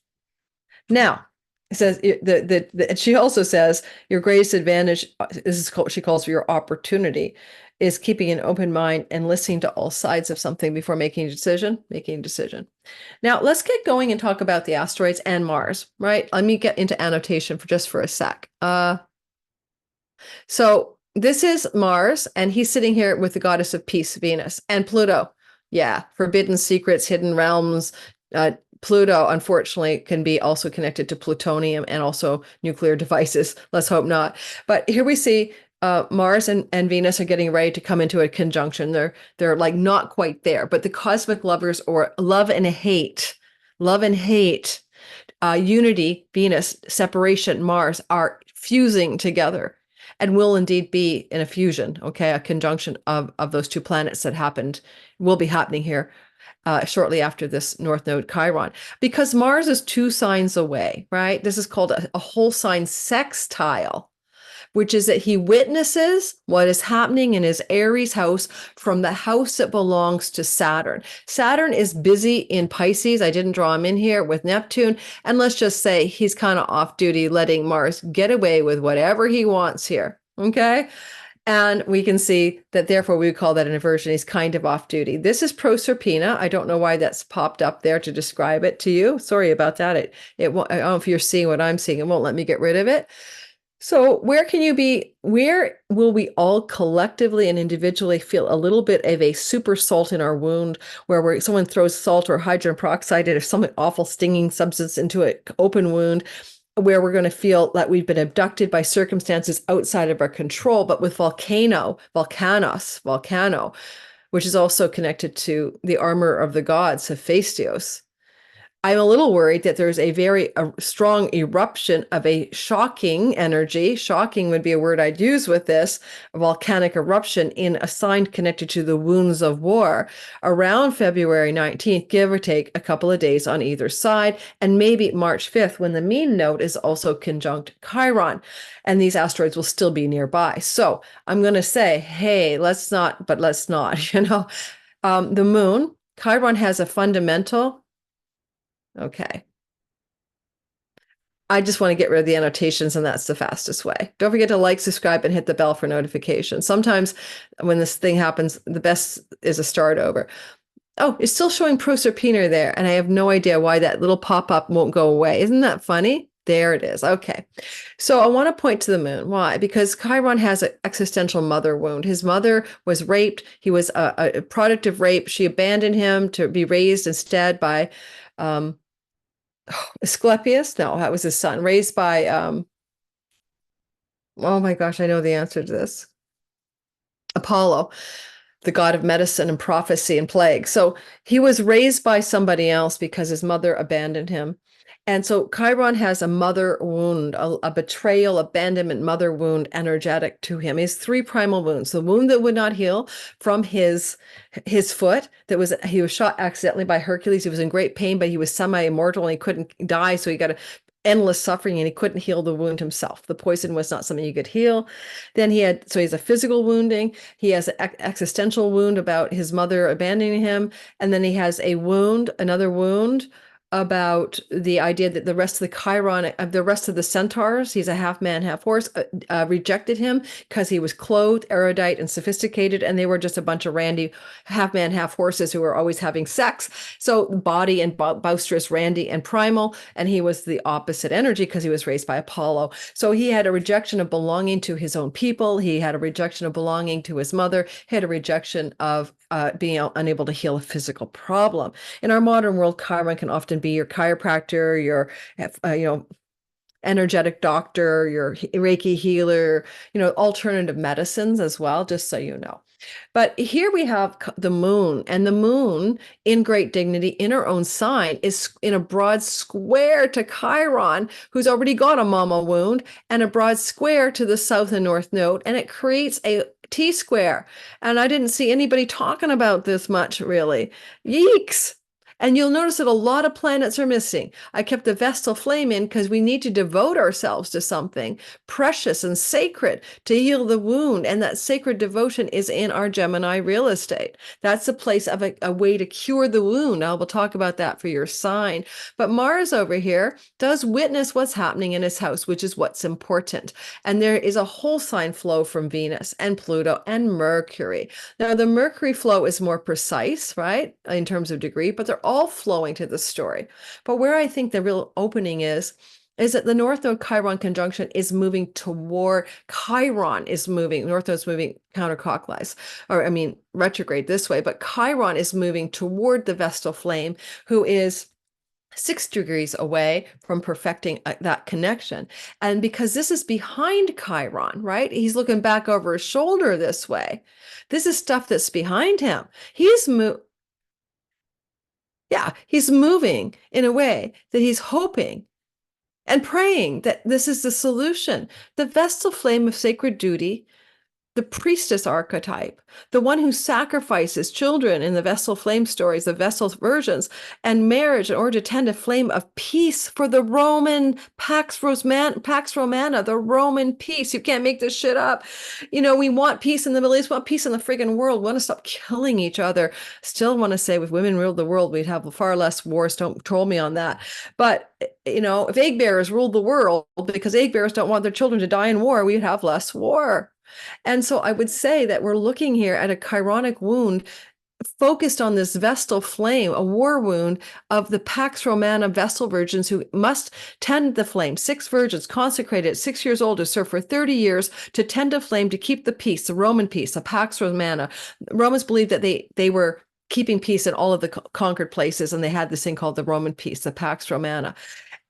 Now, it says she also says your greatest advantage, this is called, she calls for your opportunity, is keeping an open mind and listening to all sides of something before making a decision. Now, let's get going and talk about the asteroids and Mars, right? Let me get into annotation for a sec. So this is Mars, and he's sitting here with the goddess of peace, Venus, and Pluto. Yeah, forbidden secrets, hidden realms. Pluto, unfortunately, can be also connected to plutonium and also nuclear devices. Let's hope not. But here we see Mars and Venus are getting ready to come into a conjunction. They're like not quite there, but the cosmic lovers, or love and hate, unity, Venus, separation, Mars, are fusing together and will indeed be in a fusion, okay, a conjunction of those two planets that will be happening here shortly after this North Node Chiron, because Mars is 2 signs away, right? This is called a whole sign sextile, which is that he witnesses what is happening in his Aries house from the house that belongs to Saturn. Saturn is busy in Pisces. I didn't draw him in here with Neptune. And let's just say he's kind of off duty, letting Mars get away with whatever he wants here. Okay. And we can see that, therefore, we would call that an inversion. He's kind of off duty. This is Proserpina. I don't know why that's popped up there to describe it to you. Sorry about that. It won't, I don't know if you're seeing what I'm seeing. It won't let me get rid of it. So where will we all collectively and individually feel a little bit of a super salt in our wound, where someone throws salt or hydrogen peroxide or some awful stinging substance into an open wound, where we're going to feel that we've been abducted by circumstances outside of our control, but with volcano, which is also connected to the armor of the gods, Hephaestos. I'm a little worried that there's a very strong eruption of a shocking energy. Shocking would be a word I'd use with this, a volcanic eruption in a sign connected to the wounds of war around February 19th, give or take a couple of days on either side, and maybe March 5th when the mean node is also conjunct Chiron, and these asteroids will still be nearby. So I'm going to say, hey, let's not, but let's not, the moon, Chiron has a fundamental. Okay. I just want to get rid of the annotations, and that's the fastest way. Don't forget to like, subscribe, and hit the bell for notifications. Sometimes when this thing happens, the best is a start over. Oh, it's still showing Proserpina there, and I have no idea why that little pop-up won't go away. Isn't that funny? There it is. Okay. So I want to point to the moon. Why? Because Chiron has an existential mother wound. His mother was raped. He was a product of rape. She abandoned him to be raised instead by Asclepius? No, that was his son, raised by oh my gosh, I know the answer to this. Apollo, the god of medicine and prophecy and plague. So he was raised by somebody else because his mother abandoned him. And so Chiron has a mother wound, a betrayal, abandonment, mother wound energetic to him. He has three primal wounds. The wound that would not heal from his foot, he was shot accidentally by Hercules. He was in great pain, but he was semi-immortal and he couldn't die. So he got endless suffering and he couldn't heal the wound himself. The poison was not something he could heal. Then he has a physical wounding. He has an existential wound about his mother abandoning him. And then he has another wound about the idea that the rest of the rest of the centaurs, he's a half man, half horse, rejected him because he was clothed, erudite, and sophisticated, and they were just a bunch of randy half man, half horses who were always having sex. So body and boisterous, randy, and primal, and he was the opposite energy because he was raised by Apollo. So he had a rejection of belonging to his own people. He had a rejection of belonging to his mother. He had a rejection of being unable to heal a physical problem. In our modern world, Chiron can often be your chiropractor, your energetic doctor, your Reiki healer, alternative medicines as well, just so you know. But here we have the moon, and the moon in great dignity in her own sign is in a broad square to Chiron, who's already got a mama wound, and a broad square to the south and north node, and it creates a T-square. And I didn't see anybody talking about this much, really. Yeeks. And you'll notice that a lot of planets are missing. I kept the Vestal flame in because we need to devote ourselves to something precious and sacred to heal the wound. And that sacred devotion is in our Gemini real estate. That's a place of a way to cure the wound. I will talk about that for your sign. But Mars over here does witness what's happening in his house, which is what's important. And there is a whole sign flow from Venus and Pluto and Mercury. Now, the Mercury flow is more precise, right, in terms of degree, but they're all flowing to the story. But where I think the real opening is that the North Node Chiron conjunction is moving toward, Chiron is moving, North Node's moving counterclockwise, retrograde this way, but Chiron is moving toward the Vestal flame, who is 6 degrees away from perfecting that connection. And because this is behind Chiron, right? He's looking back over his shoulder this way. This is stuff that's behind him. He's moving in a way that he's hoping and praying that this is the solution. The Vestal flame of sacred duty, the priestess archetype, the one who sacrifices children in the Vestal flame stories, the Vestal versions, and marriage in order to tend a flame of peace for the Roman Pax Romana, the Roman peace. You can't make this shit up. We want peace in the Middle East, we want peace in the friggin' world, we want to stop killing each other. Still want to say if women ruled the world, we'd have far less wars. Don't troll me on that. But, if egg bearers ruled the world because egg bearers don't want their children to die in war, we'd have less war. And so I would say that we're looking here at a chironic wound focused on this Vestal flame, a war wound of the Pax Romana Vestal virgins who must tend the flame. 6 virgins consecrated at 6 years old to serve for 30 years to tend a flame to keep the peace, the Roman peace, the Pax Romana. Romans believed that they were keeping peace in all of the conquered places, and they had this thing called the Roman peace, the Pax Romana.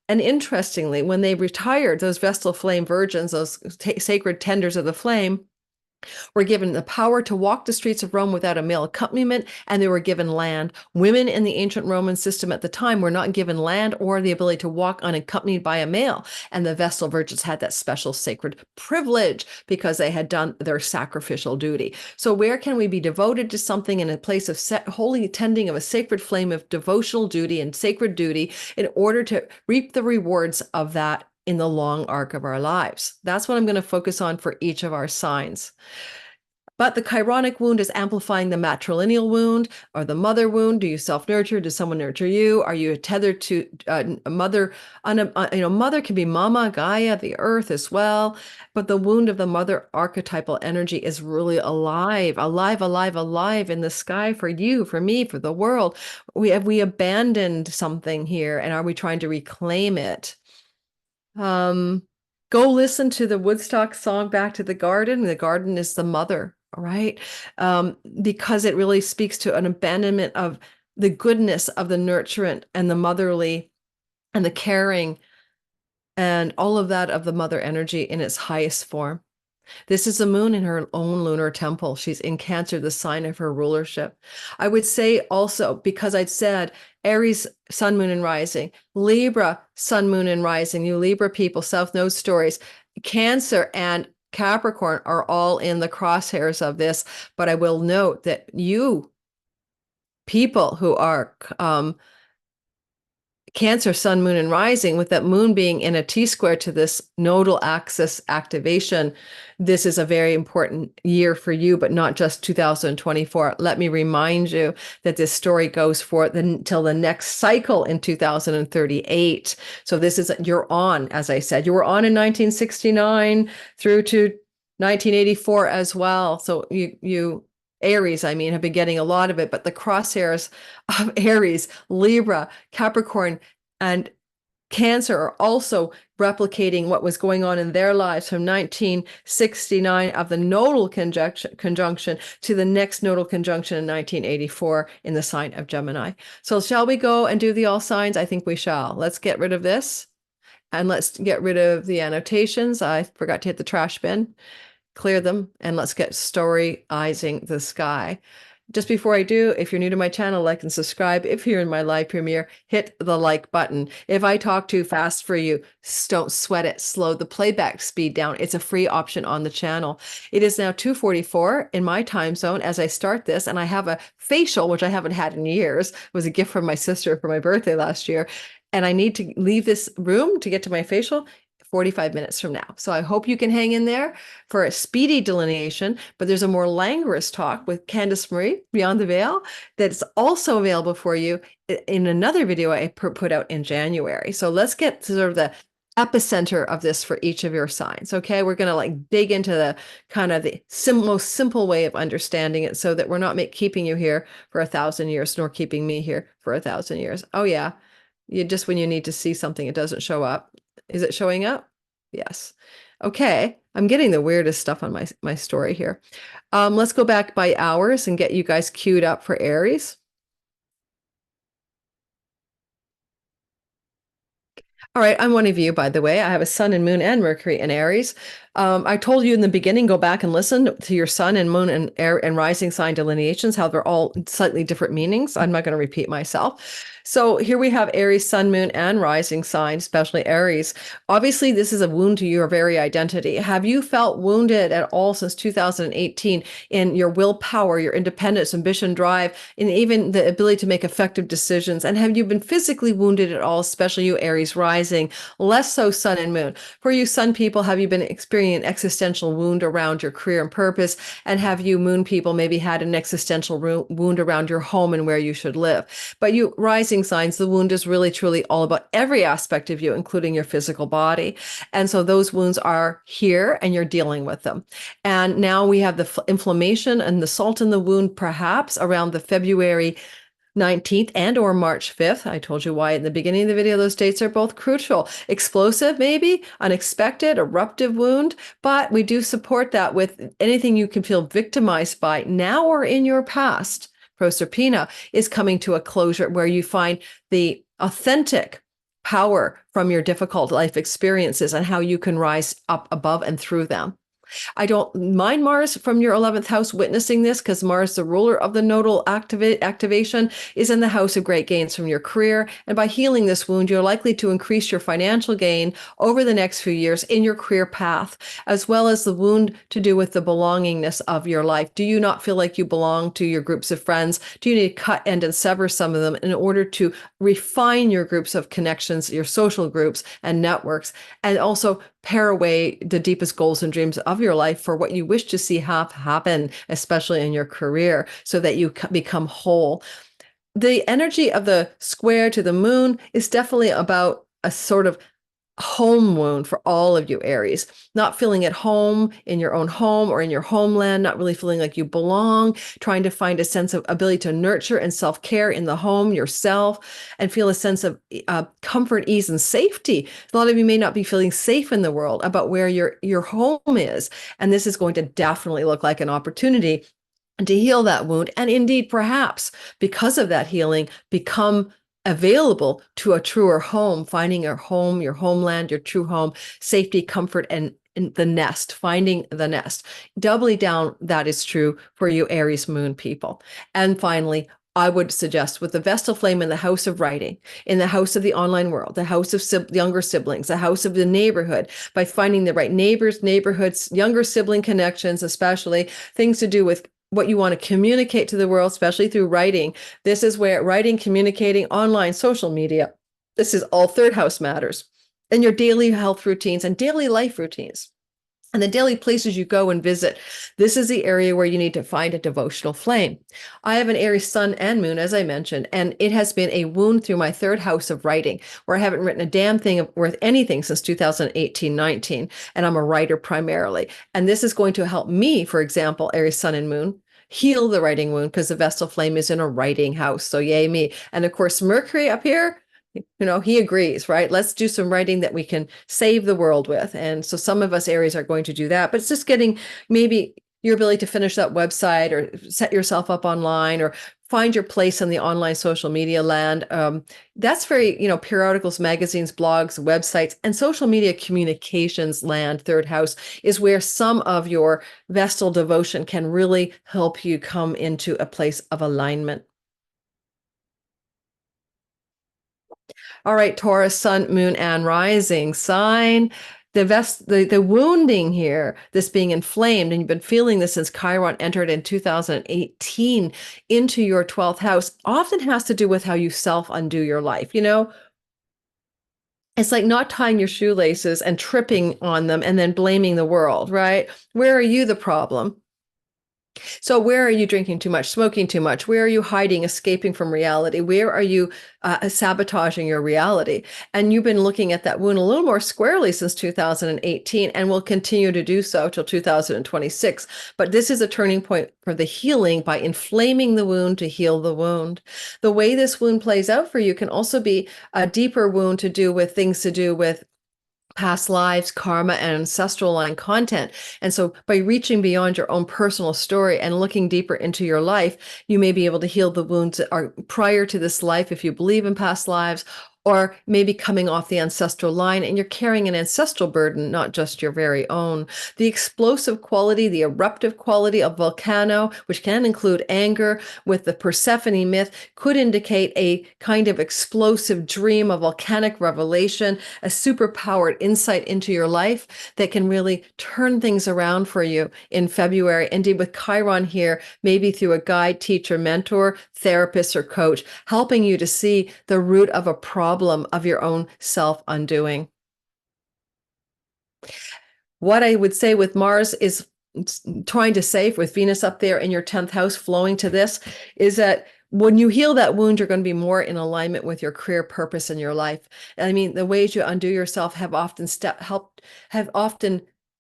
And interestingly, when they retired, those Vestal flame virgins, those sacred tenders of the flame, were given the power to walk the streets of Rome without a male accompaniment, and they were given land. Women in the ancient Roman system at the time were not given land or the ability to walk unaccompanied by a male. And the Vestal Virgins had that special sacred privilege because they had done their sacrificial duty. So where can we be devoted to something in a place of holy tending of a sacred flame of devotional duty and sacred duty in order to reap the rewards of that in the long arc of our lives? That's what I'm going to focus on for each of our signs. But the chironic wound is amplifying the matrilineal wound or the mother wound. Do you self-nurture? Does someone nurture you? Are you tethered to a mother? Mother can be Mama, Gaia, the earth as well. But the wound of the mother archetypal energy is really alive, alive, alive, alive in the sky for you, for me, for the world. Have we abandoned something here, and are we trying to reclaim it? Go listen to the Woodstock song, Back to the Garden. The garden is the mother, right? Because it really speaks to an abandonment of the goodness of the nurturant and the motherly and the caring and all of that of the mother energy in its highest form. This is the moon in her own lunar temple. She's in Cancer, the sign of her rulership. I would say also, because I'd said Aries, sun, moon, and rising, Libra, sun, moon, and rising, you Libra people, South Node stories, Cancer and Capricorn are all in the crosshairs of this. But I will note that you people who are Cancer, sun, moon, and rising, with that moon being in a T-square to this nodal axis activation, this is a very important year for you, but not just 2024. Let me remind you that this story goes for until the next cycle in 2038. So this is, you're on, as I said, you were on in 1969 through to 1984 as well. So you Aries, I mean, have been getting a lot of it, but the crosshairs of Aries, Libra, Capricorn, and Cancer are also replicating what was going on in their lives from 1969 of the nodal conjunction to the next nodal conjunction in 1984 in the sign of Gemini. So shall we go and do the all signs? I think we shall. Let's get rid of this and let's get rid of the annotations. I forgot to hit the trash bin. Clear them, and let's get storyizing the sky. Just before I do, if you're new to my channel, like and subscribe. If you're in my live premiere, hit the like button. If I talk too fast for you, don't sweat it. Slow the playback speed down. It's a free option on the channel. It is now 2:44 in my time zone as I start this, and I have a facial, which I haven't had in years. It was a gift from my sister for my birthday last year. And I need to leave this room to get to my facial 45 minutes from now. So I hope you can hang in there for a speedy delineation, but there's a more languorous talk with Candace Marie, Beyond the Veil, that's also available for you in another video I put out in January. So let's get to sort of the epicenter of this for each of your signs. Okay, we're going to dig into the kind of the most simple way of understanding it so that we're not keeping you here for 1,000 years, nor keeping me here for 1,000 years. Oh yeah, just when you need to see something, it doesn't show up. Is it showing up? Yes. Okay. I'm getting the weirdest stuff on my story here. Let's go back by hours and get you guys queued up for Aries. All right, I'm one of you, by the way. I have a sun and moon and Mercury in Aries. I told you in the beginning, go back and listen to your sun and moon and air and rising sign delineations, how they're all slightly different meanings. I'm not going to repeat myself. So here we have Aries, sun, moon, and rising sign, especially Aries. Obviously, this is a wound to your very identity. Have you felt wounded at all since 2018 in your willpower, your independence, ambition, drive, and even the ability to make effective decisions? And have you been physically wounded at all, especially you Aries rising, less so sun and moon? For you sun people, have you been experiencing an existential wound around your career and purpose? And have you moon people maybe had an existential wound around your home and where you should live? But you rising signs, the wound is really truly all about every aspect of you, including your physical body. And so those wounds are here and you're dealing with them. And now we have the inflammation and the salt in the wound, perhaps around the February 19th and or March 5th. I told you why in the beginning of the video. Those dates are both crucial. Explosive, maybe, unexpected, eruptive wound, but we do support that with anything you can feel victimized by now or in your past. Proserpina is coming to a closure where you find the authentic power from your difficult life experiences and how you can rise up above and through them. I don't mind Mars from your 11th house witnessing this, because Mars, the ruler of the nodal activation, is in the house of great gains from your career. And by healing this wound, you're likely to increase your financial gain over the next few years in your career path, as well as the wound to do with the belongingness of your life. Do you not feel like you belong to your groups of friends? Do you need to cut, end, and sever some of them in order to refine your groups of connections, your social groups and networks, and also pare away the deepest goals and dreams of your life for what you wish to see happen, especially in your career, so that you become whole? The energy of the square to the moon is definitely about a sort of home wound for all of you, Aries. Not feeling at home in your own home or in your homeland, not really feeling like you belong, trying to find a sense of ability to nurture and self-care in the home yourself, and feel a sense of comfort, ease, and safety. A lot of you may not be feeling safe in the world about where your home is, and this is going to definitely look like an opportunity to heal that wound, and indeed, perhaps because of that healing, become available to a truer home, finding your home, your homeland, your true home, safety, comfort, and the nest, finding the nest. Doubly down, that is true for you Aries moon people. And finally, I would suggest, with the Vestal flame in the house of writing, in the house of the online world, the house of younger siblings, the house of the neighborhood, by finding the right neighbors, neighborhoods, younger sibling connections, especially things to do with what you want to communicate to the world, especially through writing. This is where writing, communicating, online, social media, this is all third house matters, and your daily health routines and daily life routines, and the daily places you go and visit. This is the area where you need to find a devotional flame. I have an Aries sun and moon, as I mentioned, and it has been a wound through my third house of writing, where I haven't written a damn thing worth anything since 2018-19, and I'm a writer primarily. And this is going to help me, for example, Aries sun and moon, heal the writing wound, because the Vestal flame is in a writing house. So yay me. And of course, Mercury up here, he agrees, right? Let's do some writing that we can save the world with. And so some of us Aries are going to do that, but it's just getting maybe your ability to finish that website, or set yourself up online, or find your place in the online social media land. That's very, periodicals, magazines, blogs, websites, and social media communications land, third house, is where some of your Vestal devotion can really help you come into a place of alignment. All right, Taurus, sun, moon, and rising sign. The wounding here, this being inflamed, and you've been feeling this since Chiron entered in 2018 into your 12th house, often has to do with how you self-undo your life. It's like not tying your shoelaces and tripping on them and then blaming the world, right? Where are you the problem? So where are you drinking too much, smoking too much? Where are you hiding, escaping from reality? Where are you sabotaging your reality? And you've been looking at that wound a little more squarely since 2018, and will continue to do so till 2026. But this is a turning point for the healing by inflaming the wound to heal the wound. The way this wound plays out for you can also be a deeper wound to do with things to do with past lives, karma, and ancestral line content. And so by reaching beyond your own personal story and looking deeper into your life, you may be able to heal the wounds that are prior to this life, if you believe in past lives, or maybe coming off the ancestral line, and you're carrying an ancestral burden, not just your very own. The explosive quality, the eruptive quality of volcano, which can include anger, with the Persephone myth, could indicate a kind of explosive dream, a volcanic revelation, a superpowered insight into your life that can really turn things around for you in February. Indeed, with Chiron here, maybe through a guide, teacher, mentor, therapist, or coach, helping you to see the root of a problem of your own self-undoing. What I would say with Mars is trying to say, with Venus up there in your 10th house flowing to this, is that when you heal that wound, you're going to be more in alignment with your career purpose in your life. I mean, the ways you undo yourself have often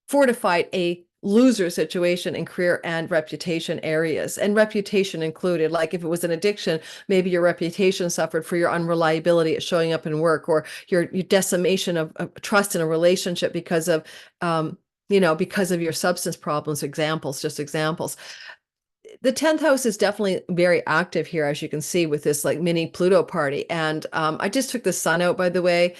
fortified a loser situation in career and reputation areas, and reputation included. Like if it was an addiction, maybe your reputation suffered for your unreliability at showing up in work, or your decimation of trust in a relationship because of because of your substance problems. Just examples. The 10th house is definitely very active here, as you can see, with this like mini Pluto party. And I just took the sun out, by the way,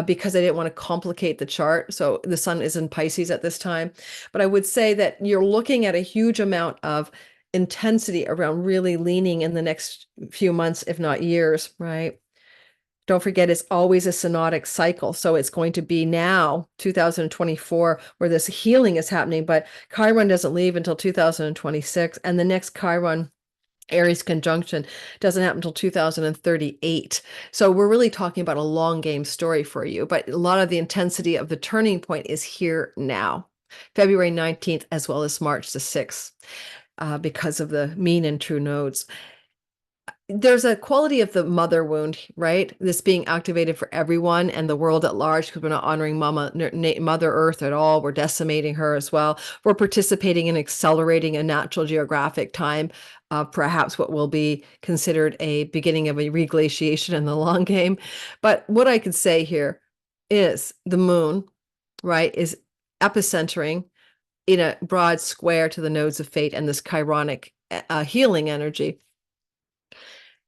because I didn't want to complicate the chart. So the sun is in Pisces at this time. But I would say that you're looking at a huge amount of intensity around really leaning in the next few months, if not years, right? Don't forget, it's always a synodic cycle. So it's going to be now 2024 where this healing is happening, but Chiron doesn't leave until 2026. And the next Chiron Aries conjunction doesn't happen until 2038. So we're really talking about a long game story for you, but a lot of the intensity of the turning point is here now, February 19th, as well as March the 6th, because of the mean and true nodes. There's a quality of the mother wound, right? This being activated for everyone and the world at large, because we're not honoring Mother Earth at all. We're decimating her as well. We're participating in accelerating a natural geographic time, perhaps what will be considered a beginning of a reglaciation in the long game. But what I could say here is the moon, right, is epicentering in a broad square to the nodes of fate and this chironic healing energy.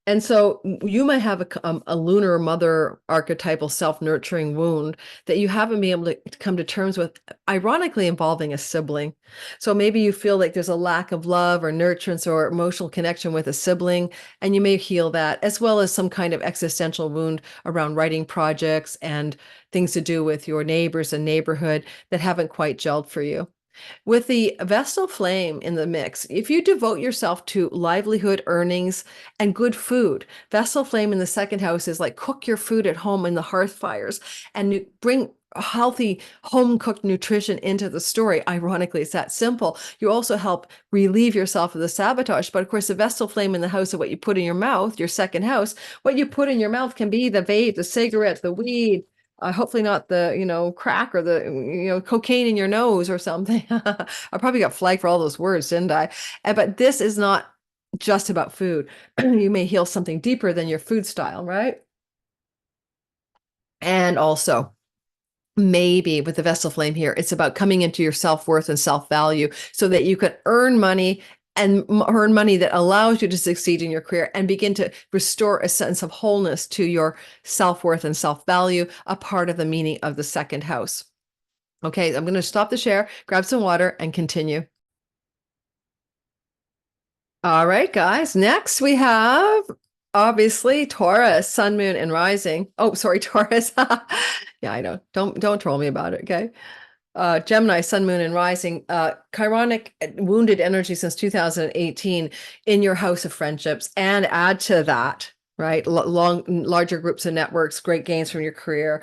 And so you might have a lunar mother archetypal self-nurturing wound that you haven't been able to come to terms with, ironically involving a sibling. So maybe you feel like there's a lack of love or nurturance or emotional connection with a sibling, and you may heal that, as well as some kind of existential wound around writing projects and things to do with your neighbors and neighborhood that haven't quite gelled for you. With the Vestal flame in the mix, if you devote yourself to livelihood, earnings, and good food, Vestal flame in the second house is like cook your food at home in the hearth fires and bring healthy home cooked nutrition into the story. Ironically, it's that simple. You also help relieve yourself of the sabotage. But of course, the Vestal flame in the house of what you put in your mouth, your second house, what you put in your mouth can be the vape, the cigarette, the weed, hopefully not the, crack or the, cocaine in your nose or something. I probably got flagged for all those words, didn't I? But this is not just about food. You may heal something deeper than your food style, right? And also, maybe with the Vestal flame here, it's about coming into your self-worth and self-value so that you can earn money and earn money that allows you to succeed in your career and begin to restore a sense of wholeness to your self-worth and self-value, a part of the meaning of the second house. Okay, I'm going to stop the share, grab some water, and continue. All right, guys. Next, we have obviously Taurus, sun, moon, and rising. Oh, sorry, Taurus. Yeah, I know. Don't troll me about it, okay? Gemini, sun, moon, and rising, chironic wounded energy since 2018 in your house of friendships, and add to that, right? Larger groups and networks, great gains from your career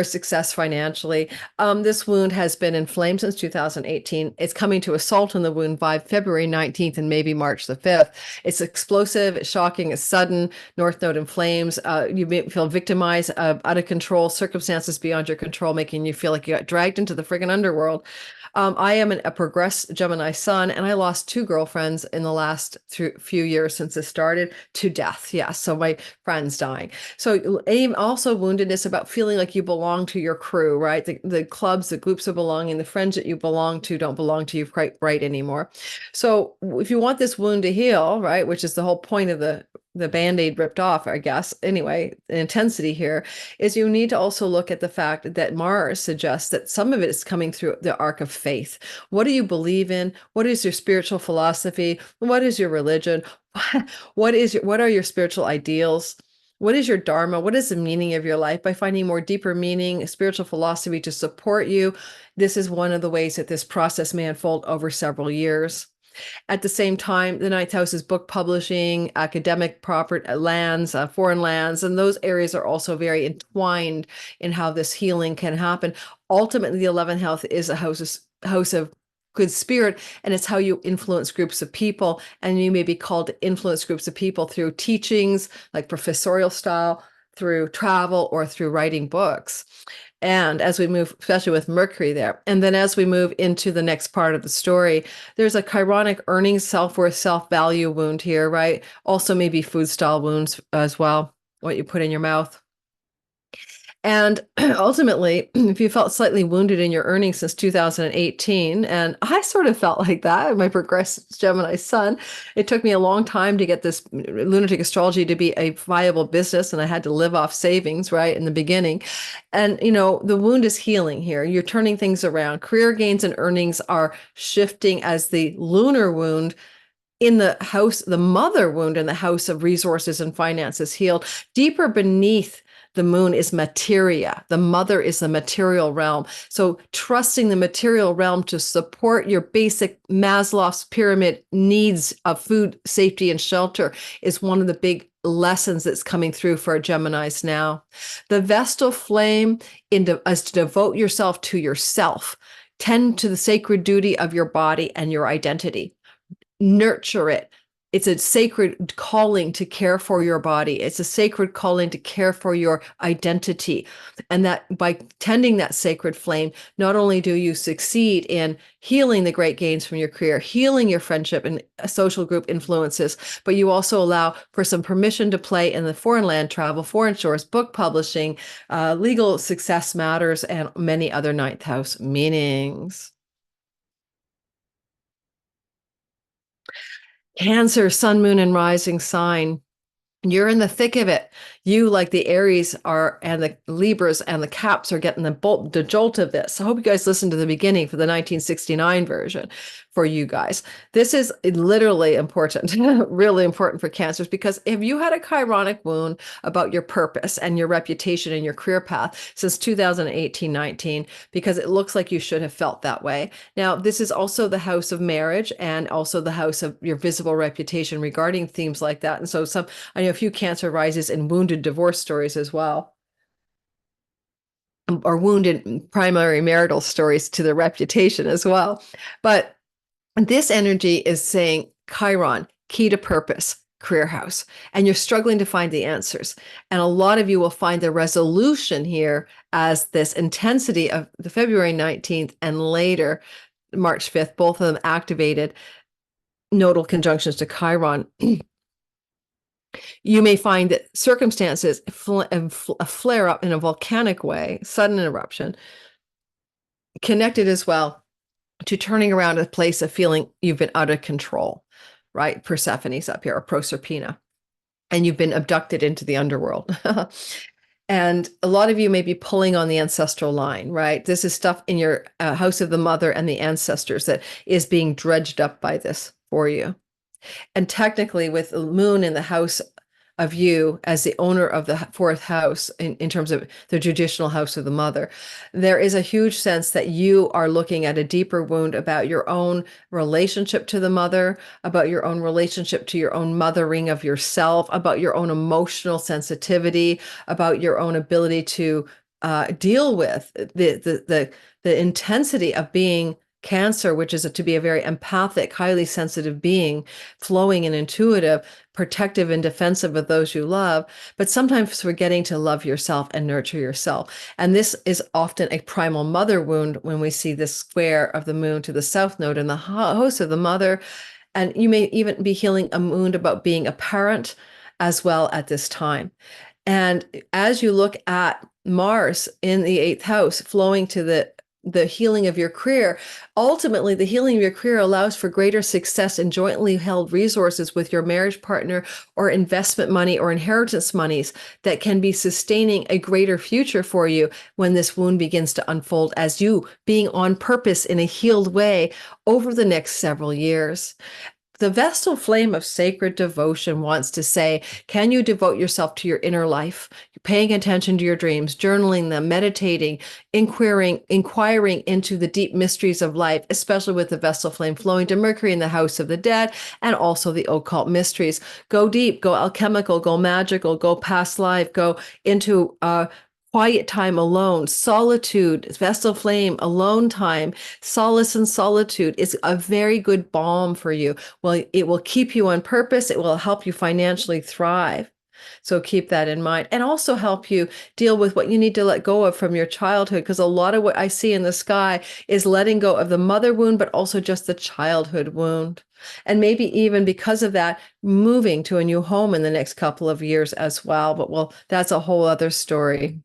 success financially. This wound has been inflamed since 2018. It's coming to assault in the wound by February 19th and maybe March the 5th. It's explosive, it's shocking, it's sudden, North Node in flames. You may feel victimized, out of control, circumstances beyond your control, making you feel like you got dragged into the friggin' underworld. I am a progressed Gemini sun, and I lost 2 girlfriends in the last few years since this started to death. Yeah, so my friends dying. So also woundedness about feeling like you belong to your crew, right? The clubs, the groups of belonging, the friends that you belong to don't belong to you quite right anymore. So if you want this wound to heal, right, which is the whole point of the Band-Aid ripped off, I guess. Anyway, the intensity here is you need to also look at the fact that Mars suggests that some of it is coming through the arc of faith. What do you believe in? What is your spiritual philosophy? What is your religion? What are your spiritual ideals? What is your dharma? What is the meaning of your life? By finding more deeper meaning, spiritual philosophy to support you, this is one of the ways that this process may unfold over several years. At the same time, the ninth house is book publishing, academic property, lands, foreign lands, and those areas are also very entwined in how this healing can happen. Ultimately, the 11th house is a house of good spirit, and it's how you influence groups of people, and you may be called to influence groups of people through teachings, like professorial style, through travel, or through writing books. And as we move, especially with Mercury there, and then as we move into the next part of the story, there's a chironic earnings, self-worth, self-value wound here, right? Also maybe food style wounds as well, what you put in your mouth. And ultimately, if you felt slightly wounded in your earnings since 2018, and I sort of felt like that, my progressive Gemini sun, it took me a long time to get this lunatic astrology to be a viable business, and I had to live off savings, right, in the beginning. And, the wound is healing here. You're turning things around. Career gains and earnings are shifting as the lunar wound in the house, the mother wound in the house of resources and finances healed. Deeper beneath the moon is materia. The mother is the material realm. So trusting the material realm to support your basic Maslow's pyramid needs of food, safety, and shelter is one of the big lessons that's coming through for our Geminis now. The Vestal flame is to devote yourself to yourself, tend to the sacred duty of your body and your identity. Nurture it. It's a sacred calling to care for your body. It's a sacred calling to care for your identity. And that by tending that sacred flame, not only do you succeed in healing the great gains from your career, healing your friendship and social group influences, but you also allow for some permission to play in the foreign land travel, foreign shores, book publishing, legal success matters, and many other ninth house meanings. Cancer, sun, moon, and rising sign. You're in the thick of it. You, like the Aries are, and the Libras and the Caps are getting the jolt of this. I hope you guys listened to the beginning for the 1969 version for you guys. This is literally important, really important for Cancers, because if you had a chironic wound about your purpose and your reputation and your career path since 2018-19, because it looks like you should have felt that way. Now, this is also the house of marriage and also the house of your visible reputation regarding themes like that. And so I know a few Cancer rises in wounded divorce stories as well, or wounded primary marital stories to their reputation as well. But this energy is saying Chiron, key to purpose, career house, and you're struggling to find the answers. And a lot of you will find the resolution here as this intensity of the February 19th and later, March 5th, both of them activated nodal conjunctions to Chiron. You may find that circumstances flare up in a volcanic way, sudden eruption, connected as well to turning around a place of feeling you've been out of control, right? Persephone's up here, or Proserpina, and you've been abducted into the underworld. And a lot of you may be pulling on the ancestral line, right? This is stuff in your house of the mother and the ancestors that is being dredged up by this for you. And technically, with the moon in the house of you as the owner of the fourth house, in terms of the traditional house of the mother, there is a huge sense that you are looking at a deeper wound about your own relationship to the mother, about your own relationship to your own mothering of yourself, about your own emotional sensitivity, about your own ability to deal with the intensity of being Cancer, which is to be a very empathic, highly sensitive being, flowing and intuitive, protective and defensive of those you love, but sometimes forgetting to love yourself and nurture yourself. And this is often a primal mother wound when we see this square of the moon to the south node in the house of the mother. And you may even be healing a wound about being a parent as well at this time. And as you look at Mars in the eighth house flowing to the healing of your career, ultimately the healing of your career allows for greater success in jointly held resources with your marriage partner, or investment money or inheritance monies that can be sustaining a greater future for you when this wound begins to unfold as you being on purpose in a healed way over the next several years. The Vestal flame of sacred devotion wants to say, can you devote yourself to your inner life, paying attention to your dreams, journaling them, meditating, inquiring into the deep mysteries of life, especially with the Vestal flame flowing to Mercury in the house of the dead, and also the occult mysteries. Go deep, go alchemical, go magical, go past life, go into quiet time alone, solitude, Vestal flame, alone time, solace and solitude is a very good balm for you. Well, it will keep you on purpose. It will help you financially thrive. So keep that in mind, and also help you deal with what you need to let go of from your childhood, because a lot of what I see in the sky is letting go of the mother wound, but also just the childhood wound. And maybe even because of that, moving to a new home in the next couple of years as well. But well, that's a whole other story.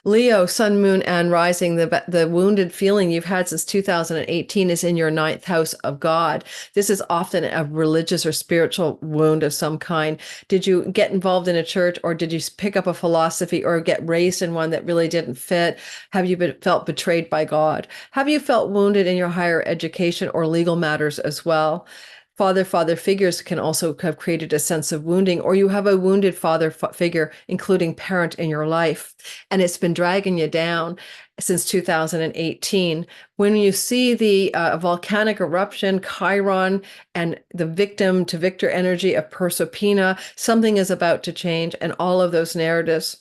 Leo, sun, moon, and rising, the wounded feeling you've had since 2018 is in your ninth house of God. This is often a religious or spiritual wound of some kind. Did you get involved in a church, or did you pick up a philosophy or get raised in one that really didn't fit? Have you felt betrayed by God? Have you felt wounded in your higher education or legal matters as well? Father figures can also have created a sense of wounding, or you have a wounded father figure, including parent, in your life, and it's been dragging you down since 2018. When you see the volcanic eruption, Chiron, and the victim to victor energy of Proserpina, something is about to change, and all of those narratives.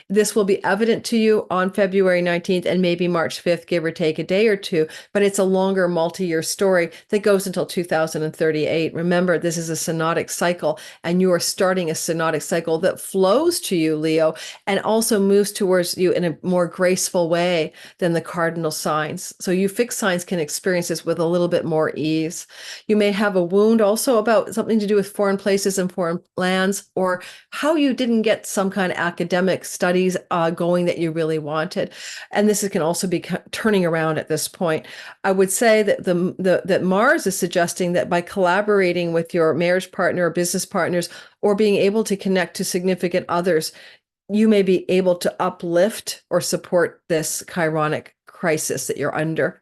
This will be evident to you on February 19th and maybe March 5th, give or take a day or two, but it's a longer multi-year story that goes until 2038. Remember, this is a synodic cycle, and you are starting a synodic cycle that flows to you, Leo, and also moves towards you in a more graceful way than the cardinal signs. So you fixed signs can experience this with a little bit more ease. You may have a wound also about something to do with foreign places and foreign lands, or how you didn't get some kind of academic studies going that you really wanted. And this can also be turning around at this point. I would say that that Mars is suggesting that by collaborating with your marriage partner or business partners, or being able to connect to significant others, you may be able to uplift or support this chironic crisis that you're under.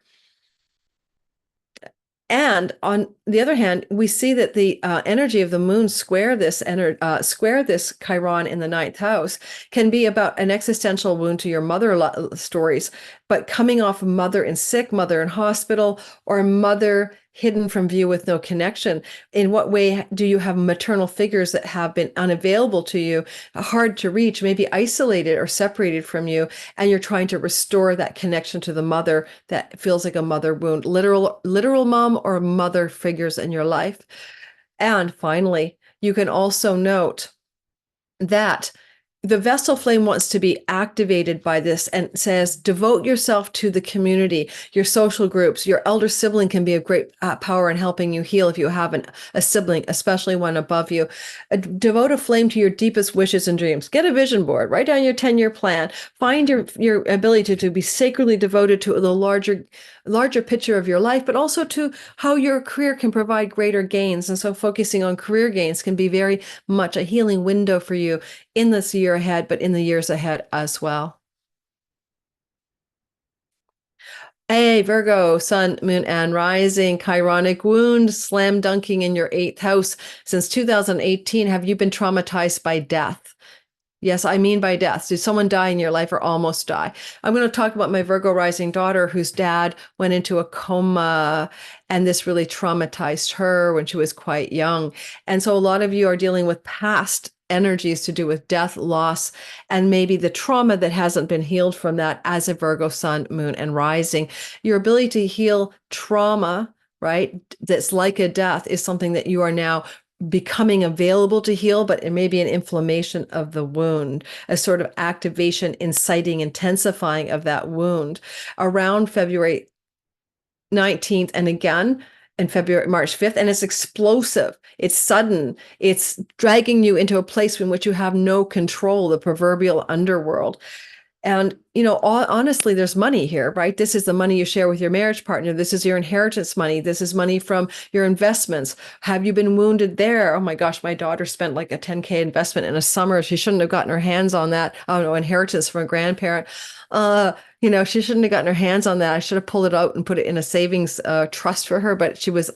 And on the other hand, we see that the energy of the moon square this Chiron in the ninth house can be about an existential wound to your mother stories, but coming off mother in sick, mother in hospital, or mother hidden from view with no connection. In what way do you have maternal figures that have been unavailable to you, hard to reach, maybe isolated or separated from you, and you're trying to restore that connection to the mother that feels like a mother wound, literal mom or mother figures in your life. And finally, you can also note that the Vestal flame wants to be activated by this and says, devote yourself to the community, your social groups. Your elder sibling can be of great power in helping you heal if you have a sibling, especially one above you. Devote a flame to your deepest wishes and dreams. Get a vision board, write down your 10-year plan, find your ability to be sacredly devoted to the larger picture of your life, but also to how your career can provide greater gains. And so focusing on career gains can be very much a healing window for you in this year ahead, but in the years ahead as well. Hey, Virgo, sun, moon, and rising, chironic wound, slam dunking in your eighth house. Since 2018, have you been traumatized by death? Yes, I mean by death. Did someone die in your life or almost die? I'm going to talk about my Virgo rising daughter whose dad went into a coma, and this really traumatized her when she was quite young. And so a lot of you are dealing with past energies to do with death, loss, and maybe the trauma that hasn't been healed from that as a Virgo sun, moon, and rising. Your ability to heal trauma, right, that's like a death, is something that you are now becoming available to heal, but it may be an inflammation of the wound, a sort of activation, inciting, intensifying of that wound around February 19th and again in March 5th. And it's explosive. It's sudden. It's dragging you into a place in which you have no control, the proverbial underworld. And, honestly, there's money here, right? This is the money you share with your marriage partner. This is your inheritance money. This is money from your investments. Have you been wounded there? Oh my gosh, my daughter spent like a 10K investment in a summer. She shouldn't have gotten her hands on that. Oh no, inheritance from a grandparent. She shouldn't have gotten her hands on that. I should have pulled it out and put it in a savings trust for her, but she was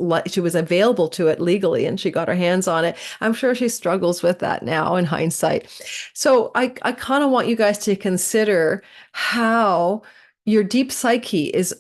available to it legally and she got her hands on it. I'm sure she struggles with that now in hindsight. So I kind of want you guys to consider how your deep psychology's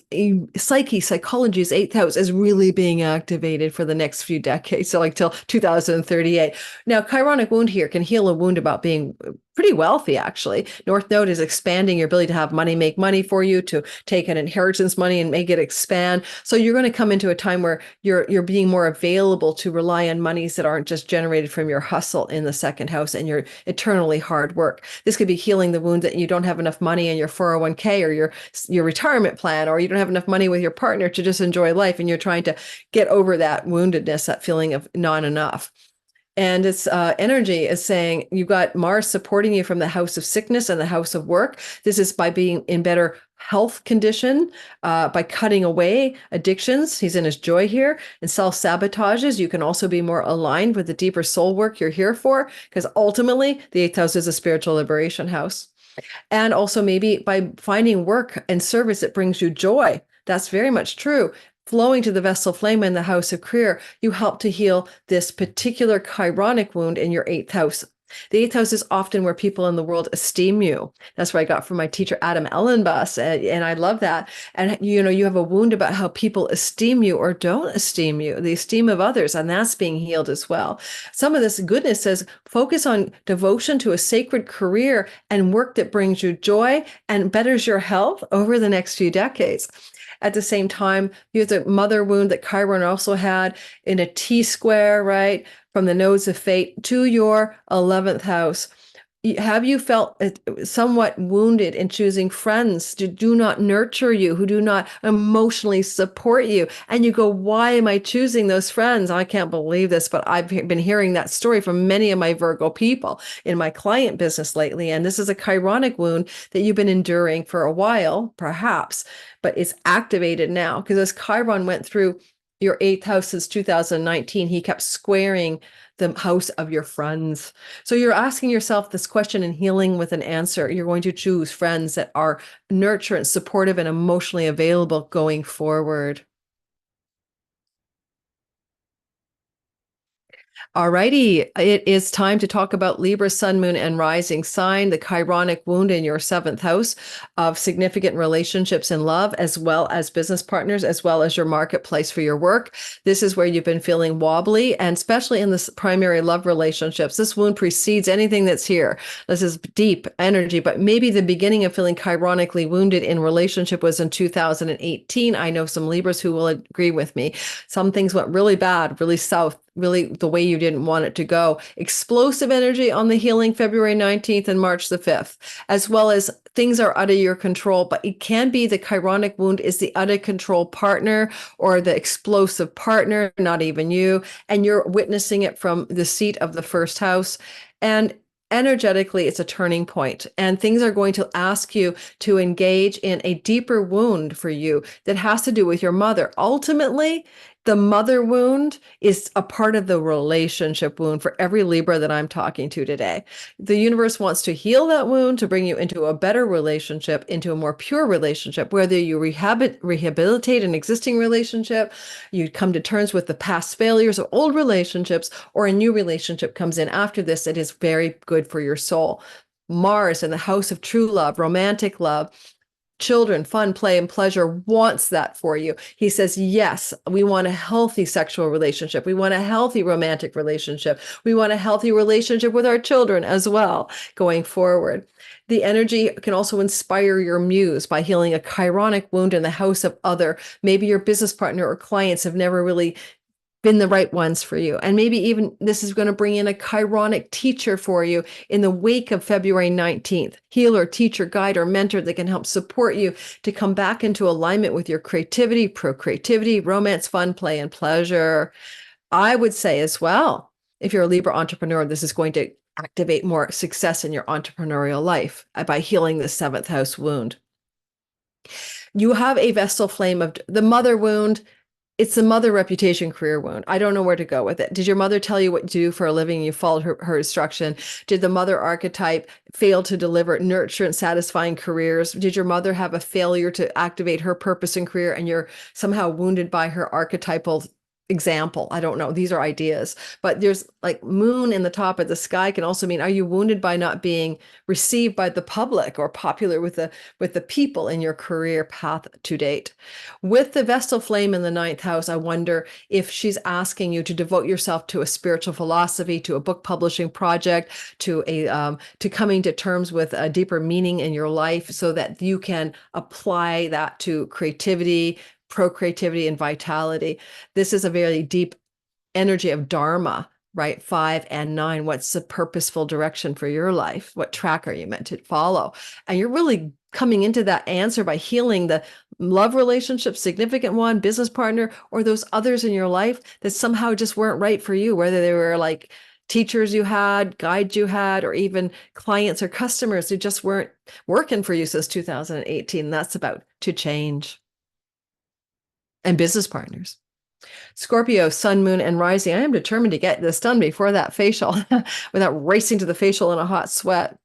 eighth house is really being activated for the next few decades. So like till 2038. Now, chironic wound here can heal a wound about being pretty wealthy, actually. North Node is expanding your ability to have money, make money for you, to take an inheritance money and make it expand. So you're going to come into a time where you're being more available to rely on monies that aren't just generated from your hustle in the second house and your eternally hard work. This could be healing the wound that you don't have enough money in your 401k or your retirement plan, or you don't have enough money with your partner to just enjoy life, and you're trying to get over that woundedness, that feeling of not enough. And its energy is saying you've got Mars supporting you from the house of sickness and the house of work. This is by being in better health condition, by cutting away addictions. He's in his joy here, and self-sabotages. You can also be more aligned with the deeper soul work you're here for, because ultimately the eighth house is a spiritual liberation house. And also maybe by finding work and service that brings you joy. That's very much true. Flowing to the Vestal Flame in the house of career, you help to heal this particular chironic wound in your eighth house. The eighth house is often where people in the world esteem you. That's what I got from my teacher, Adam Ellenbus. And I love that. And, you have a wound about how people esteem you or don't esteem you, the esteem of others, and that's being healed as well. Some of this goodness says focus on devotion to a sacred career and work that brings you joy and betters your health over the next few decades. At the same time, you have the mother wound that Chiron also had in a T square, right? From the nodes of fate to your 11th house. Have you felt somewhat wounded in choosing friends who do not nurture you, who do not emotionally support you? And you go, why am I choosing those friends? I can't believe this, but I've been hearing that story from many of my Virgo people in my client business lately. And this is a chironic wound that you've been enduring for a while, perhaps, but it's activated now because as Chiron went through your eighth house since 2019, he kept squaring the house of your friends. So you're asking yourself this question and healing with an answer. You're going to choose friends that are nurturant, supportive, and emotionally available going forward. Alrighty, it is time to talk about Libra, Sun, Moon, and Rising sign, the chironic wound in your seventh house of significant relationships in love, as well as business partners, as well as your marketplace for your work. This is where you've been feeling wobbly, and especially in the primary love relationships. This wound precedes anything that's here. This is deep energy, but maybe the beginning of feeling chironically wounded in relationship was in 2018. I know some Libras who will agree with me. Some things went really bad, really south, really the way you didn't want it to go. Explosive energy on the healing February 19th and March the 5th, as well as things are out of your control, but it can be the chironic wound is the out of control partner or the explosive partner, not even you, and you're witnessing it from the seat of the first house. And energetically, it's a turning point, and things are going to ask you to engage in a deeper wound for you that has to do with your mother. Ultimately, the mother wound is a part of the relationship wound for every Libra that I'm talking to today. The universe wants to heal that wound to bring you into a better relationship, into a more pure relationship, whether you rehabilitate an existing relationship, you come to terms with the past failures of old relationships, or a new relationship comes in after this. It is very good for your soul. Mars in the house of true love, romantic love, children, fun, play, and pleasure wants that for you. He says, yes, we want a healthy sexual relationship. We want a healthy romantic relationship. We want a healthy relationship with our children as well going forward. The energy can also inspire your muse by healing a chironic wound in the house of other. Maybe your business partner or clients have never really been the right ones for you. And maybe even this is going to bring in a chironic teacher for you in the wake of February 19th, healer, teacher, guide, or mentor that can help support you to come back into alignment with your creativity, procreativity, romance, fun, play, and pleasure. I would say as well, if you're a Libra entrepreneur, this is going to activate more success in your entrepreneurial life by healing the seventh house wound. You have a Vestal flame of the mother wound. It's the mother reputation career wound. I don't know where to go with it. Did your mother tell you what to do for a living? You followed her instruction. Did the mother archetype fail to deliver nurture and satisfying careers? Did your mother have a failure to activate her purpose and career and you're somehow wounded by her archetypal example? I don't know. These are ideas, but there's like moon in the top of the sky can also mean, are you wounded by not being received by the public or popular with the people in your career path to date? With the Vestal flame in the ninth house, I wonder if she's asking you to devote yourself to a spiritual philosophy, to a book publishing project, to coming to terms with a deeper meaning in your life so that you can apply that to creativity, procreativity, and vitality. This is a very deep energy of Dharma, right? 5 and 9. What's the purposeful direction for your life? What track are you meant to follow? And you're really coming into that answer by healing the love relationship, significant one, business partner, or those others in your life that somehow just weren't right for you, whether they were like teachers you had, guides you had, or even clients or customers who just weren't working for you since 2018. That's about to change. And business partners. Scorpio, sun, moon, and rising. I am determined to get this done before that facial without racing to the facial in a hot sweat.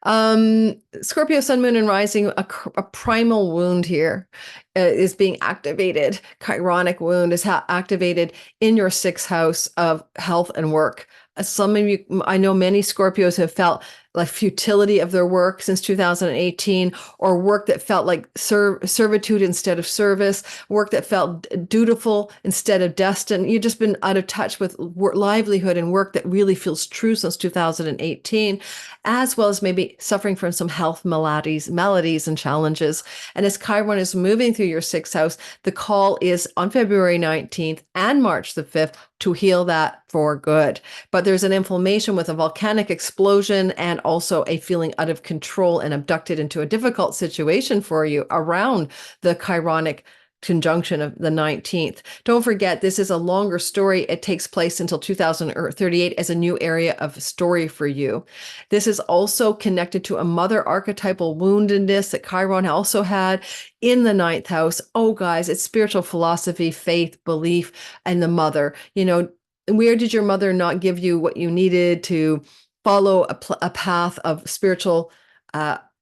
Scorpio, sun, moon, and rising, a primal wound here is being activated. Chironic wound is activated in your sixth house of health and work. Some of you, I know many Scorpios have felt like futility of their work since 2018, or work that felt like servitude instead of service, work that felt dutiful instead of destined. You've just been out of touch with livelihood and work that really feels true since 2018, as well as maybe suffering from some health maladies and challenges. And as Chiron is moving through your sixth house, the call is on February 19th and March the 5th to heal that for good. But there's an inflammation with a volcanic explosion and also a feeling out of control and abducted into a difficult situation for you around the Chironic conjunction of the 19th. Don't forget, this is a longer story. It takes place until 2038 as a new area of story for you. This is also connected to a mother archetypal woundedness that Chiron also had in the ninth house. Oh, guys, it's spiritual philosophy, faith, belief, and the mother. You know, where did your mother not give you what you needed to follow a path of spiritual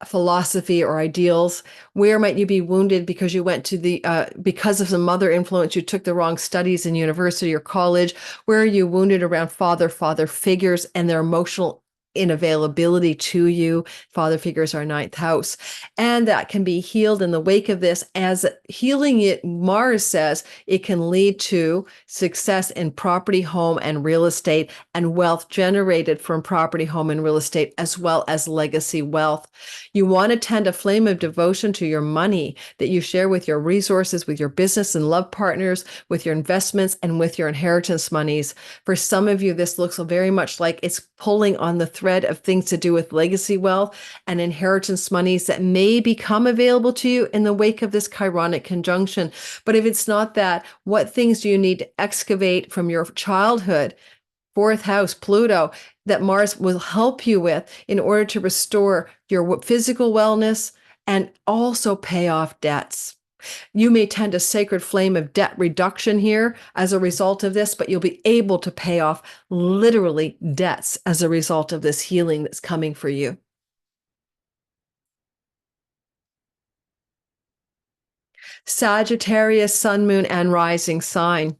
philosophy or ideals? Where might you be wounded because you went to because of some mother influence, you took the wrong studies in university or college? Where are you wounded around father figures and their emotional inavailability to you? Father figures are ninth house. And that can be healed in the wake of this. As healing it, Mars says, it can lead to success in property, home, and real estate, and wealth generated from property, home, and real estate, as well as legacy wealth. You want to tend a flame of devotion to your money that you share with your resources, with your business and love partners, with your investments, and with your inheritance monies. For some of you, this looks very much like it's pulling on the thread of things to do with legacy wealth and inheritance monies that may become available to you in the wake of this Chironic conjunction. But if it's not that, what things do you need to excavate from your childhood? Fourth house, Pluto, that Mars will help you with in order to restore your physical wellness and also pay off debts. You may tend a sacred flame of debt reduction here as a result of this, but you'll be able to pay off literally debts as a result of this healing that's coming for you. Sagittarius, sun, moon, and rising sign.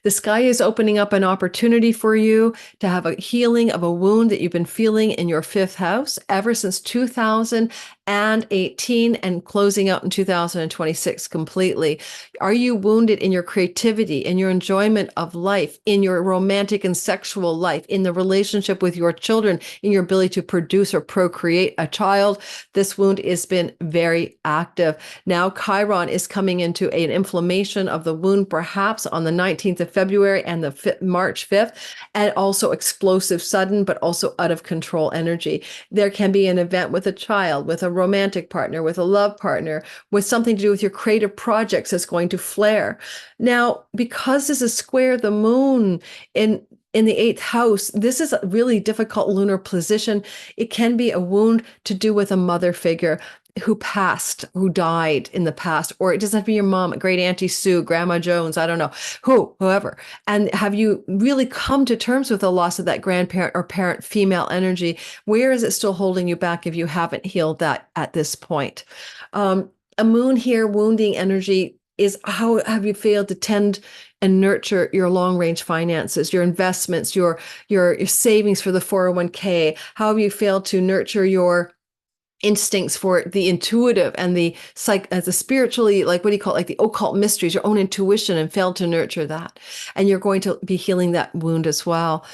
The sky is opening up an opportunity for you to have a healing of a wound that you've been feeling in your fifth house ever since 2018 and closing out in 2026 completely. Are you wounded in your creativity, in your enjoyment of life, in your romantic and sexual life, in the relationship with your children, in your ability to produce or procreate a child? This wound has been very active. Now Chiron is coming into an inflammation of the wound, perhaps on the 19th of February and the March 5th, and also explosive, sudden, but also out of control energy. There can be an event with a child, with a romantic partner, with a love partner, with something to do with your creative projects that's going to flare. Now, because this is square the moon in the eighth house, this is a really difficult lunar position. It can be a wound to do with a mother figure who passed, who died in the past, or it doesn't have to be your mom, great Auntie Sue, Grandma Jones, I don't know, whoever. And have you really come to terms with the loss of that grandparent or parent female energy? Where is it still holding you back if you haven't healed that at this point? A moon here, wounding energy, is how have you failed to tend and nurture your long-range finances, your investments, your savings for the 401k? How have you failed to nurture your instincts for the intuitive and the spiritually, like what do you call it, like the occult mysteries, your own intuition, and failed to nurture that? And you're going to be healing that wound as well.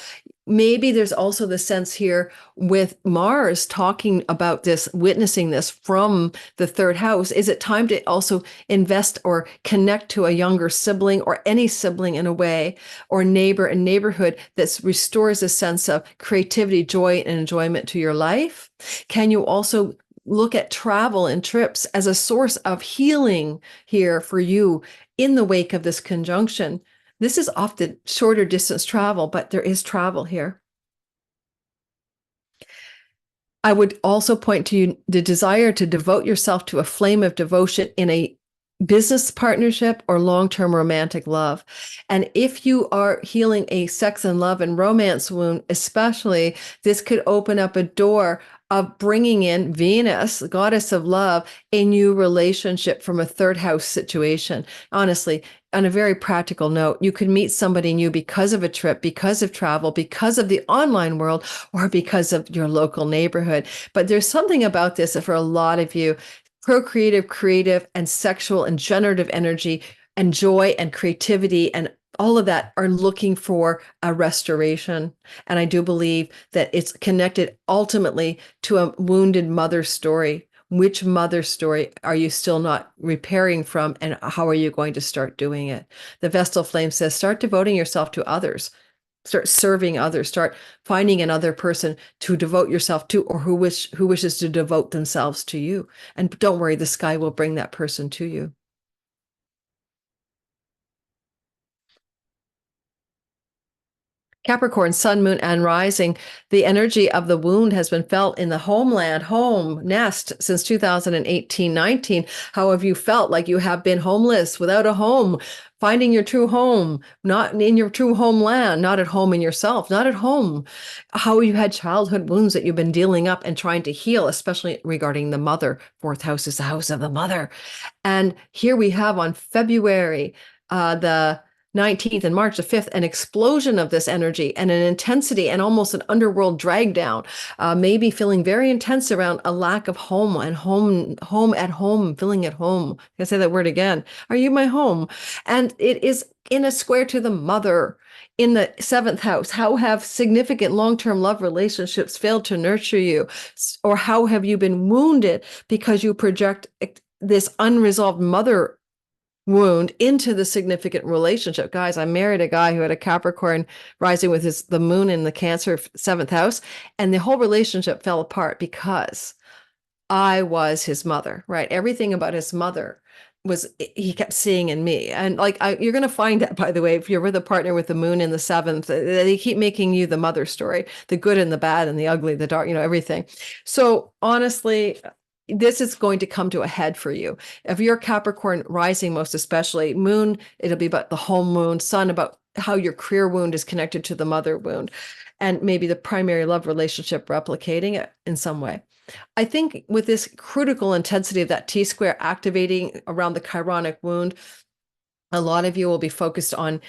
Maybe there's also the sense here with Mars talking about this, witnessing this from the third house. Is it time to also invest or connect to a younger sibling or any sibling in a way, or neighbor and neighborhood that restores a sense of creativity, joy, and enjoyment to your life? Can you also look at travel and trips as a source of healing here for you in the wake of this conjunction? This is often shorter distance travel, but there is travel here. I would also point to you the desire to devote yourself to a flame of devotion in a business partnership or long-term romantic love. And if you are healing a sex and love and romance wound, especially, this could open up a door of bringing in Venus, the goddess of love, a new relationship from a third house situation. Honestly, on a very practical note, you could meet somebody new because of a trip, because of travel, because of the online world, or because of your local neighborhood. But there's something about this that for a lot of you, procreative, creative, and sexual and generative energy and joy and creativity and all of that are looking for a restoration. And I do believe that it's connected ultimately to a wounded mother story. Which mother story are you still not repairing from, and how are you going to start doing it? The Vestal Flame says, start devoting yourself to others. Start serving others. Start finding another person to devote yourself to, or who wishes to devote themselves to you. And don't worry, the sky will bring that person to you. Capricorn, sun, moon, and rising, the energy of the wound has been felt in the homeland, home, nest since 2018-19. How have you felt? Like you have been homeless, without a home, finding your true home, not in your true homeland, not at home in yourself, not at home. How you had childhood wounds that you've been dealing up and trying to heal, especially regarding the mother. Fourth house is the house of the mother. And here we have on February the 19th and March the 5th, an explosion of this energy and an intensity and almost an underworld drag down, maybe feeling very intense around a lack of home and home at home, feeling at home. I say that word again. Are you my home? And it is in a square to the mother in the seventh house. How have significant long-term love relationships failed to nurture you? Or how have you been wounded because you project this unresolved mother wound into the significant relationship? Guys, I married a guy who had a Capricorn rising with the moon in the Cancer seventh house, and the whole relationship fell apart because I was his mother, right? Everything about his mother he kept seeing in me. And you're going to find that, by the way, if you're with a partner with the moon in the seventh, they keep making you the mother story, the good and the bad and the ugly, the dark, everything. So honestly, this is going to come to a head for you. If you're Capricorn rising, most especially, moon, it'll be about the home wound, sun, about how your career wound is connected to the mother wound, and maybe the primary love relationship replicating it in some way. I think with this critical intensity of that T-square activating around the chironic wound, a lot of you will be focused on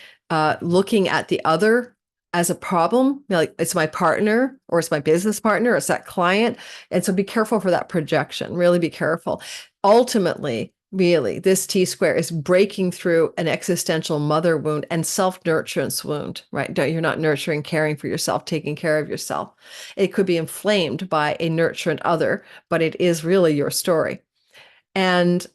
looking at the other as a problem, like it's my partner or it's my business partner or it's that client. And so be careful for that projection. Really be careful. Ultimately, really, this T-square is breaking through an existential mother wound and self-nurturance wound, right? You're not nurturing, caring for yourself, taking care of yourself. It could be inflamed by a nurturant other, but it is really your story. And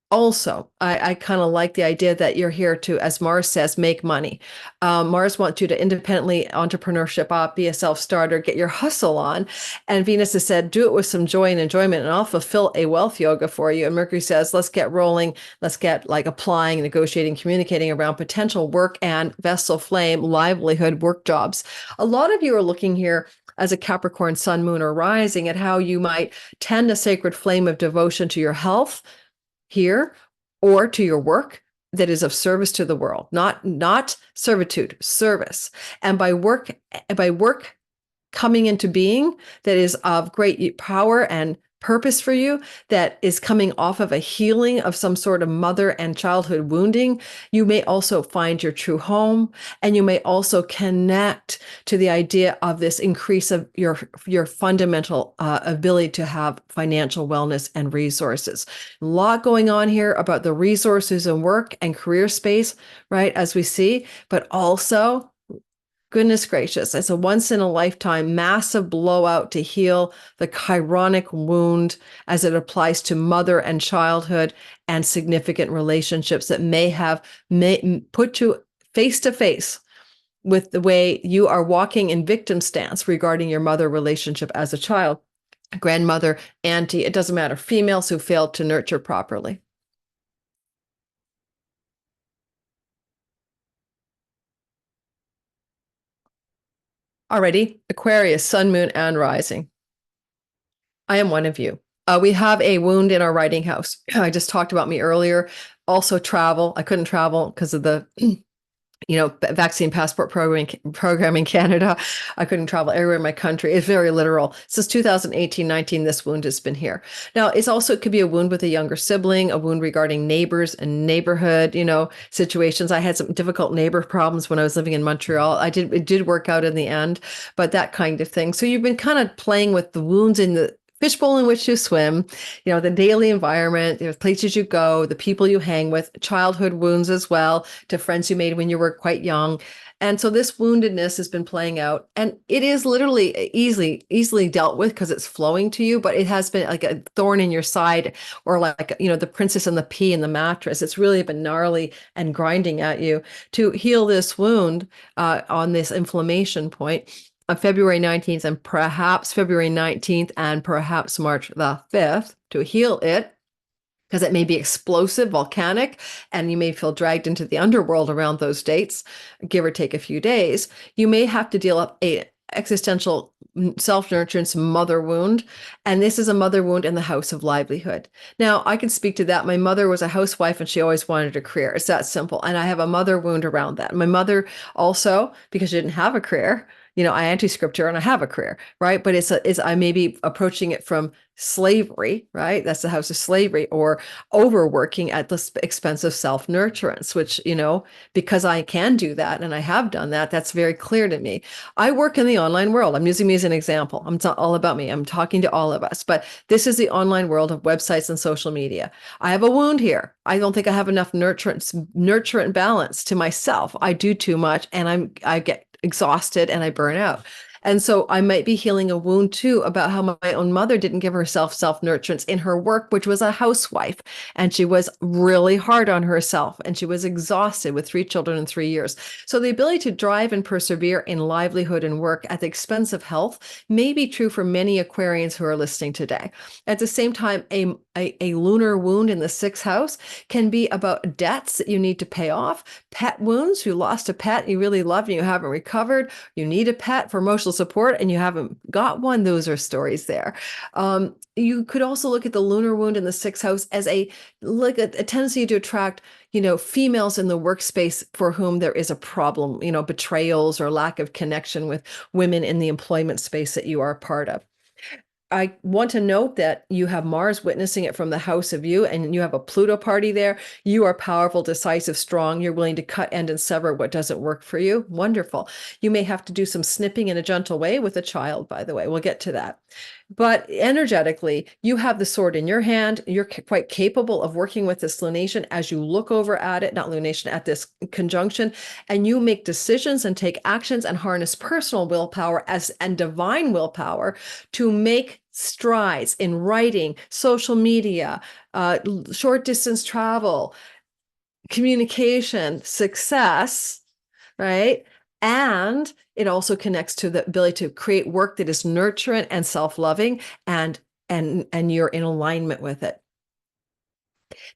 also, I kind of like the idea that you're here to, as Mars says, make money. Mars wants you to independently entrepreneurship up, be a self-starter, get your hustle on. And Venus has said, do it with some joy and enjoyment, and I'll fulfill a wealth yoga for you. And Mercury says, let's get rolling. Let's get applying, negotiating, communicating around potential work and Vestal Flame, livelihood, work jobs. A lot of you are looking here as a Capricorn sun, moon, or rising at how you might tend a sacred flame of devotion to your health here or to your work that is of service to the world, not servitude, service. And by work coming into being that is of great power and purpose for you, that is coming off of a healing of some sort of mother and childhood wounding, you may also find your true home, and you may also connect to the idea of this increase of your fundamental ability to have financial wellness and resources. A lot going on here about the resources and work and career space, right, as we see, but also, goodness gracious, it's a once in a lifetime massive blowout to heal the chironic wound as it applies to mother and childhood and significant relationships that may put you face to face with the way you are walking in victim stance regarding your mother relationship as a child, grandmother, auntie, it doesn't matter, females who failed to nurture properly. Alrighty, Aquarius, sun, moon, and rising. I am one of you. We have a wound in our writing house. I just talked about me earlier. Also, travel. I couldn't travel because of the vaccine passport program in Canada. I couldn't travel everywhere in my country. It's very literal. Since 2018-19, this wound has been here. Now, it could be a wound with a younger sibling, a wound regarding neighbors and neighborhood, situations. I had some difficult neighbor problems when I was living in Montreal. It did work out in the end, but that kind of thing. So you've been kind of playing with the wounds in the fishbowl in which you swim, the daily environment, the places you go, the people you hang with, childhood wounds as well, to friends you made when you were quite young. And so this woundedness has been playing out, and it is literally easily dealt with because it's flowing to you, but it has been like a thorn in your side, or like, the princess and the pea in the mattress. It's really been gnarly and grinding at you. To heal this wound on this inflammation point, on February 19th and perhaps February 19th and perhaps March the 5th, to heal it, because it may be explosive, volcanic, and you may feel dragged into the underworld around those dates, give or take a few days. You may have to deal up a existential self-nurturance mother wound, and this is a mother wound in the house of livelihood. Now, I can speak to that. My mother was a housewife and she always wanted a career. It's that simple. And I have a mother wound around that. My mother also, because she didn't have a career, I anti-script her and I have a career, right? But I may be approaching it from slavery, right? That's the house of slavery, or overworking at the expense of self-nurturance, which, because I can do that and I have done that, that's very clear to me. I work in the online world. I'm using me as an example. It's not all about me. I'm talking to all of us, but this is the online world of websites and social media. I have a wound here. I don't think I have enough nurturant balance to myself. I do too much, and I get exhausted and I burn out. And so I might be healing a wound too about how my own mother didn't give herself self-nurturance in her work, which was a housewife. And she was really hard on herself and she was exhausted with 3 children in 3 years. So the ability to drive and persevere in livelihood and work at the expense of health may be true for many Aquarians who are listening today. At the same time, a lunar wound in the 6th house can be about debts that you need to pay off, pet wounds. You lost a pet you really loved and you haven't recovered. You need a pet for emotional support and you haven't got one. Those are stories there. You could also look at the lunar wound in the 6th house as a tendency to attract, females in the workspace for whom there is a problem, betrayals or lack of connection with women in the employment space that you are a part of. I want to note that you have Mars witnessing it from the house of you, and you have a Pluto party there. You are powerful, decisive, strong. You're willing to cut, end, and sever what doesn't work for you. Wonderful. You may have to do some snipping in a gentle way with a child, by the way. We'll get to that. But energetically, you have the sword in your hand. You're quite capable of working with this lunation as you look over at it, not lunation, at this conjunction, and you make decisions and take actions and harness personal willpower and divine willpower to make strides in writing, social media, short distance travel, communication, success, right? And it also connects to the ability to create work that is nurturant and self-loving, and you're in alignment with it.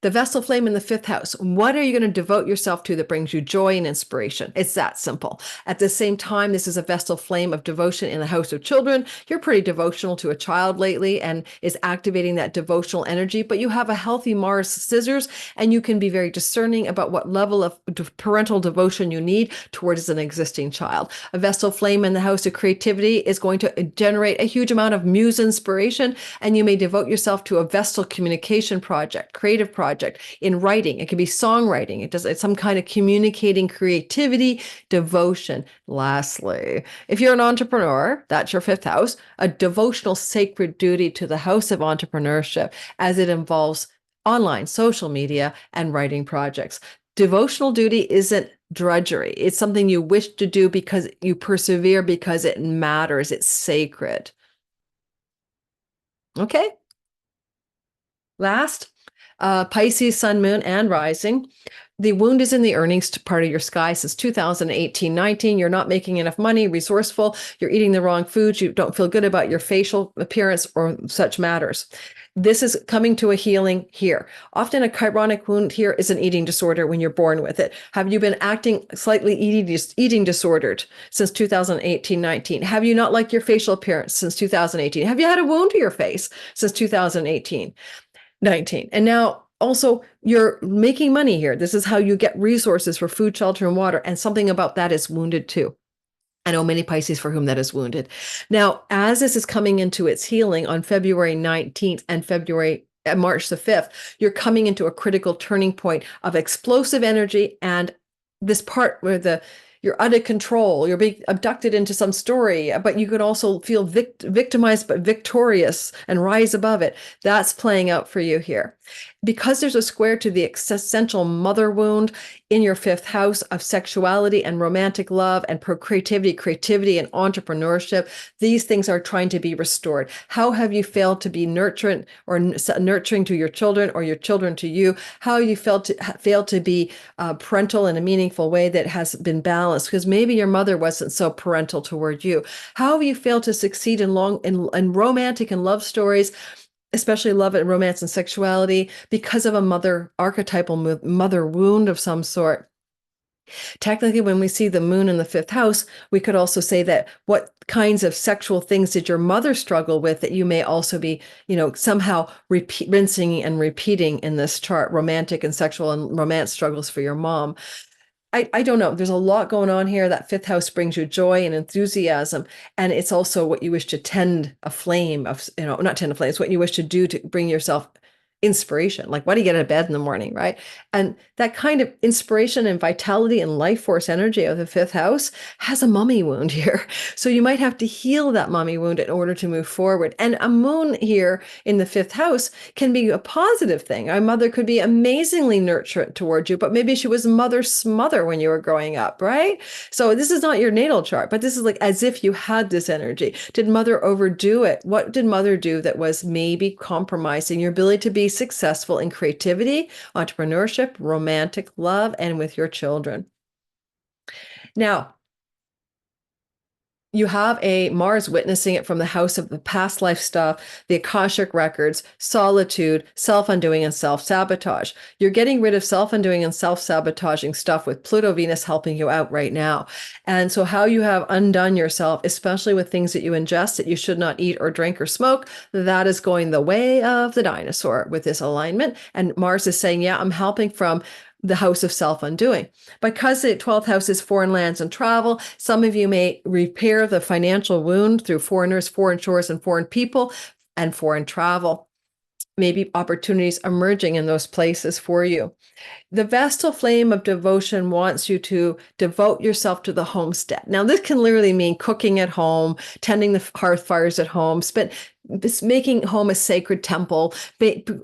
The Vestal flame in the 5th house. What are you going to devote yourself to that brings you joy and inspiration? It's that simple. At the same time, this is a Vestal flame of devotion in the house of children. You're pretty devotional to a child lately and is activating that devotional energy, but you have a healthy Mars scissors and you can be very discerning about what level of parental devotion you need towards an existing child. A Vestal flame in the house of creativity is going to generate a huge amount of muse inspiration, and you may devote yourself to a Vestal communication project, creative project in writing. It could be songwriting. It's some kind of communicating creativity, devotion. Lastly, if you're an entrepreneur, that's your 5th house, a devotional sacred duty to the house of entrepreneurship, as it involves online, social media, and writing projects. Devotional duty isn't drudgery. It's something you wish to do because you persevere, because it matters. It's sacred. Okay. Last, Pisces, sun, moon, and rising. The wound is in the earnings part of your sky since 2018-19. You're not making enough money, resourceful. You're eating the wrong foods. You don't feel good about your facial appearance or such matters. This is coming to a healing here. Often a chironic wound here is an eating disorder when you're born with it. Have you been acting slightly eating disordered since 2018, 19? Have you not liked your facial appearance since 2018? Have you had a wound to your face since 2018, 19? And now also you're making money here. This is how you get resources for food, shelter, and water. And something about that is wounded too. I know many Pisces for whom that is wounded. Now, as this is coming into its healing on February 19th and March the 5th, you're coming into a critical turning point of explosive energy, and this part where you're out of control, you're being abducted into some story, but you could also feel victimized but victorious and rise above it. That's playing out for you here. Because there's a square to the essential mother wound in your 5th house of sexuality and romantic love and creativity and entrepreneurship, these things are trying to be restored. How have you failed to be nurturing to your children or your children to you? How have you failed to be parental in a meaningful way that has been balanced? Because maybe your mother wasn't so parental toward you. How have you failed to succeed in romantic and love stories, especially love and romance and sexuality, because of a mother archetypal mother wound of some sort? Technically, when we see the moon in the 5th house, we could also say that what kinds of sexual things did your mother struggle with that you may also be, somehow rinsing and repeating in this chart, romantic and sexual and romance struggles for your mom. I don't know. There's a lot going on here. That 5th house brings you joy and enthusiasm. And it's also what you wish to tend a flame of, not tend a flame. It's what you wish to do to bring yourself inspiration. Like, why do you get out of bed in the morning, right? And that kind of inspiration and vitality and life force energy of the 5th house has a mummy wound here. So you might have to heal that mummy wound in order to move forward. And a moon here in the 5th house can be a positive thing. Our mother could be amazingly nurturant towards you, but maybe she was mother's smother when you were growing up, right? So this is not your natal chart, but this is like as if you had this energy. Did mother overdo it? What did mother do that was maybe compromising your ability to be successful in creativity, entrepreneurship, romantic love, and with your children? Now, you have a Mars witnessing it from the house of the past life stuff, the Akashic records, solitude, self-undoing, and self-sabotage. You're getting rid of self-undoing and self-sabotaging stuff with Pluto, Venus helping you out right now. And so how you have undone yourself, especially with things that you ingest that you should not eat or drink or smoke, that is going the way of the dinosaur with this alignment. And Mars is saying, yeah, I'm helping from the house of self-undoing. Because the 12th house is foreign lands and travel, some of you may repair the financial wound through foreigners, foreign shores, and foreign people, and foreign travel. Maybe opportunities emerging in those places for you. The Vestal flame of devotion wants you to devote yourself to the homestead. Now, this can literally mean cooking at home, tending the hearth fires at home, making home a sacred temple,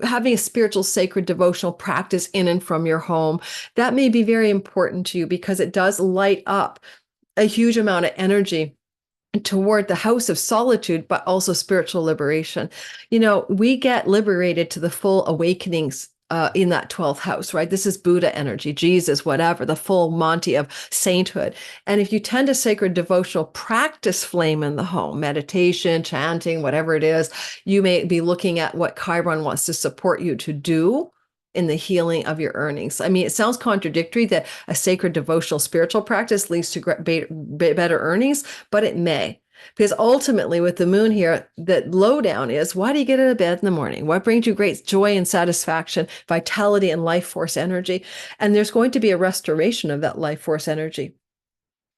having a spiritual, sacred, devotional practice in and from your home. That may be very important to you because it does light up a huge amount of energy toward the house of solitude, but also spiritual liberation. We get liberated to the full awakenings in that 12th house, right? This is Buddha energy, Jesus, whatever, the full Monty of sainthood. And if you tend a sacred devotional practice flame in the home, meditation, chanting, whatever it is, you may be looking at what Chiron wants to support you to do in the healing of your earnings. I mean, it sounds contradictory that a sacred devotional spiritual practice leads to better earnings, but it may. Because ultimately with the moon here, the lowdown is, why do you get out of bed in the morning? What brings you great joy and satisfaction, vitality and life force energy? And there's going to be a restoration of that life force energy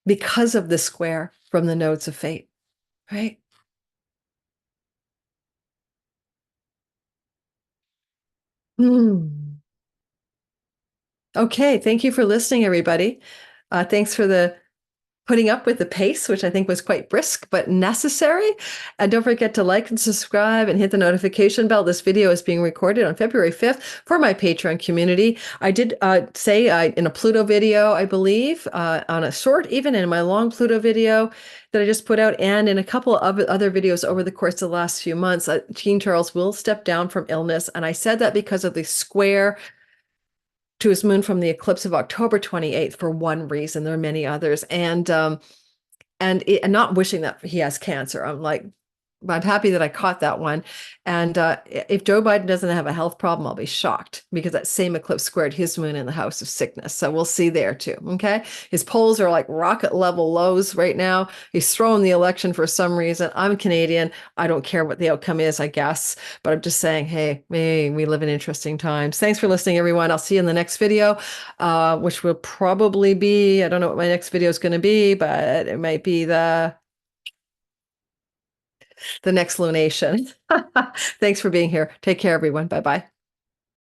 because of the square from the nodes of fate, right? Okay, thank you for listening, everybody. Thanks for putting up with the pace, which I think was quite brisk, but necessary. And don't forget to like and subscribe and hit the notification bell. This video is being recorded on February 5th for my Patreon community. I did say in a Pluto video, I believe, on a short, even in my long Pluto video that I just put out, and in a couple of other videos over the course of the last few months, King Charles will step down from illness. And I said that because of the square to his moon from the eclipse of October 28th for one reason. There are many others. And not wishing that he has cancer. I'm like, I'm happy that I caught that one. And if Joe Biden doesn't have a health problem, I'll be shocked because that same eclipse squared his moon in the house of sickness. So we'll see there too. Okay. His polls are like rocket level lows right now. He's throwing the election for some reason. I'm Canadian. I don't care what the outcome is, I guess. But I'm just saying, hey, we live in interesting times. Thanks for listening, everyone. I'll see you in the next video, which will probably be, I don't know what my next video is going to be, but it might be the next lunation. Thanks for being here. Take care, everyone. Bye-bye.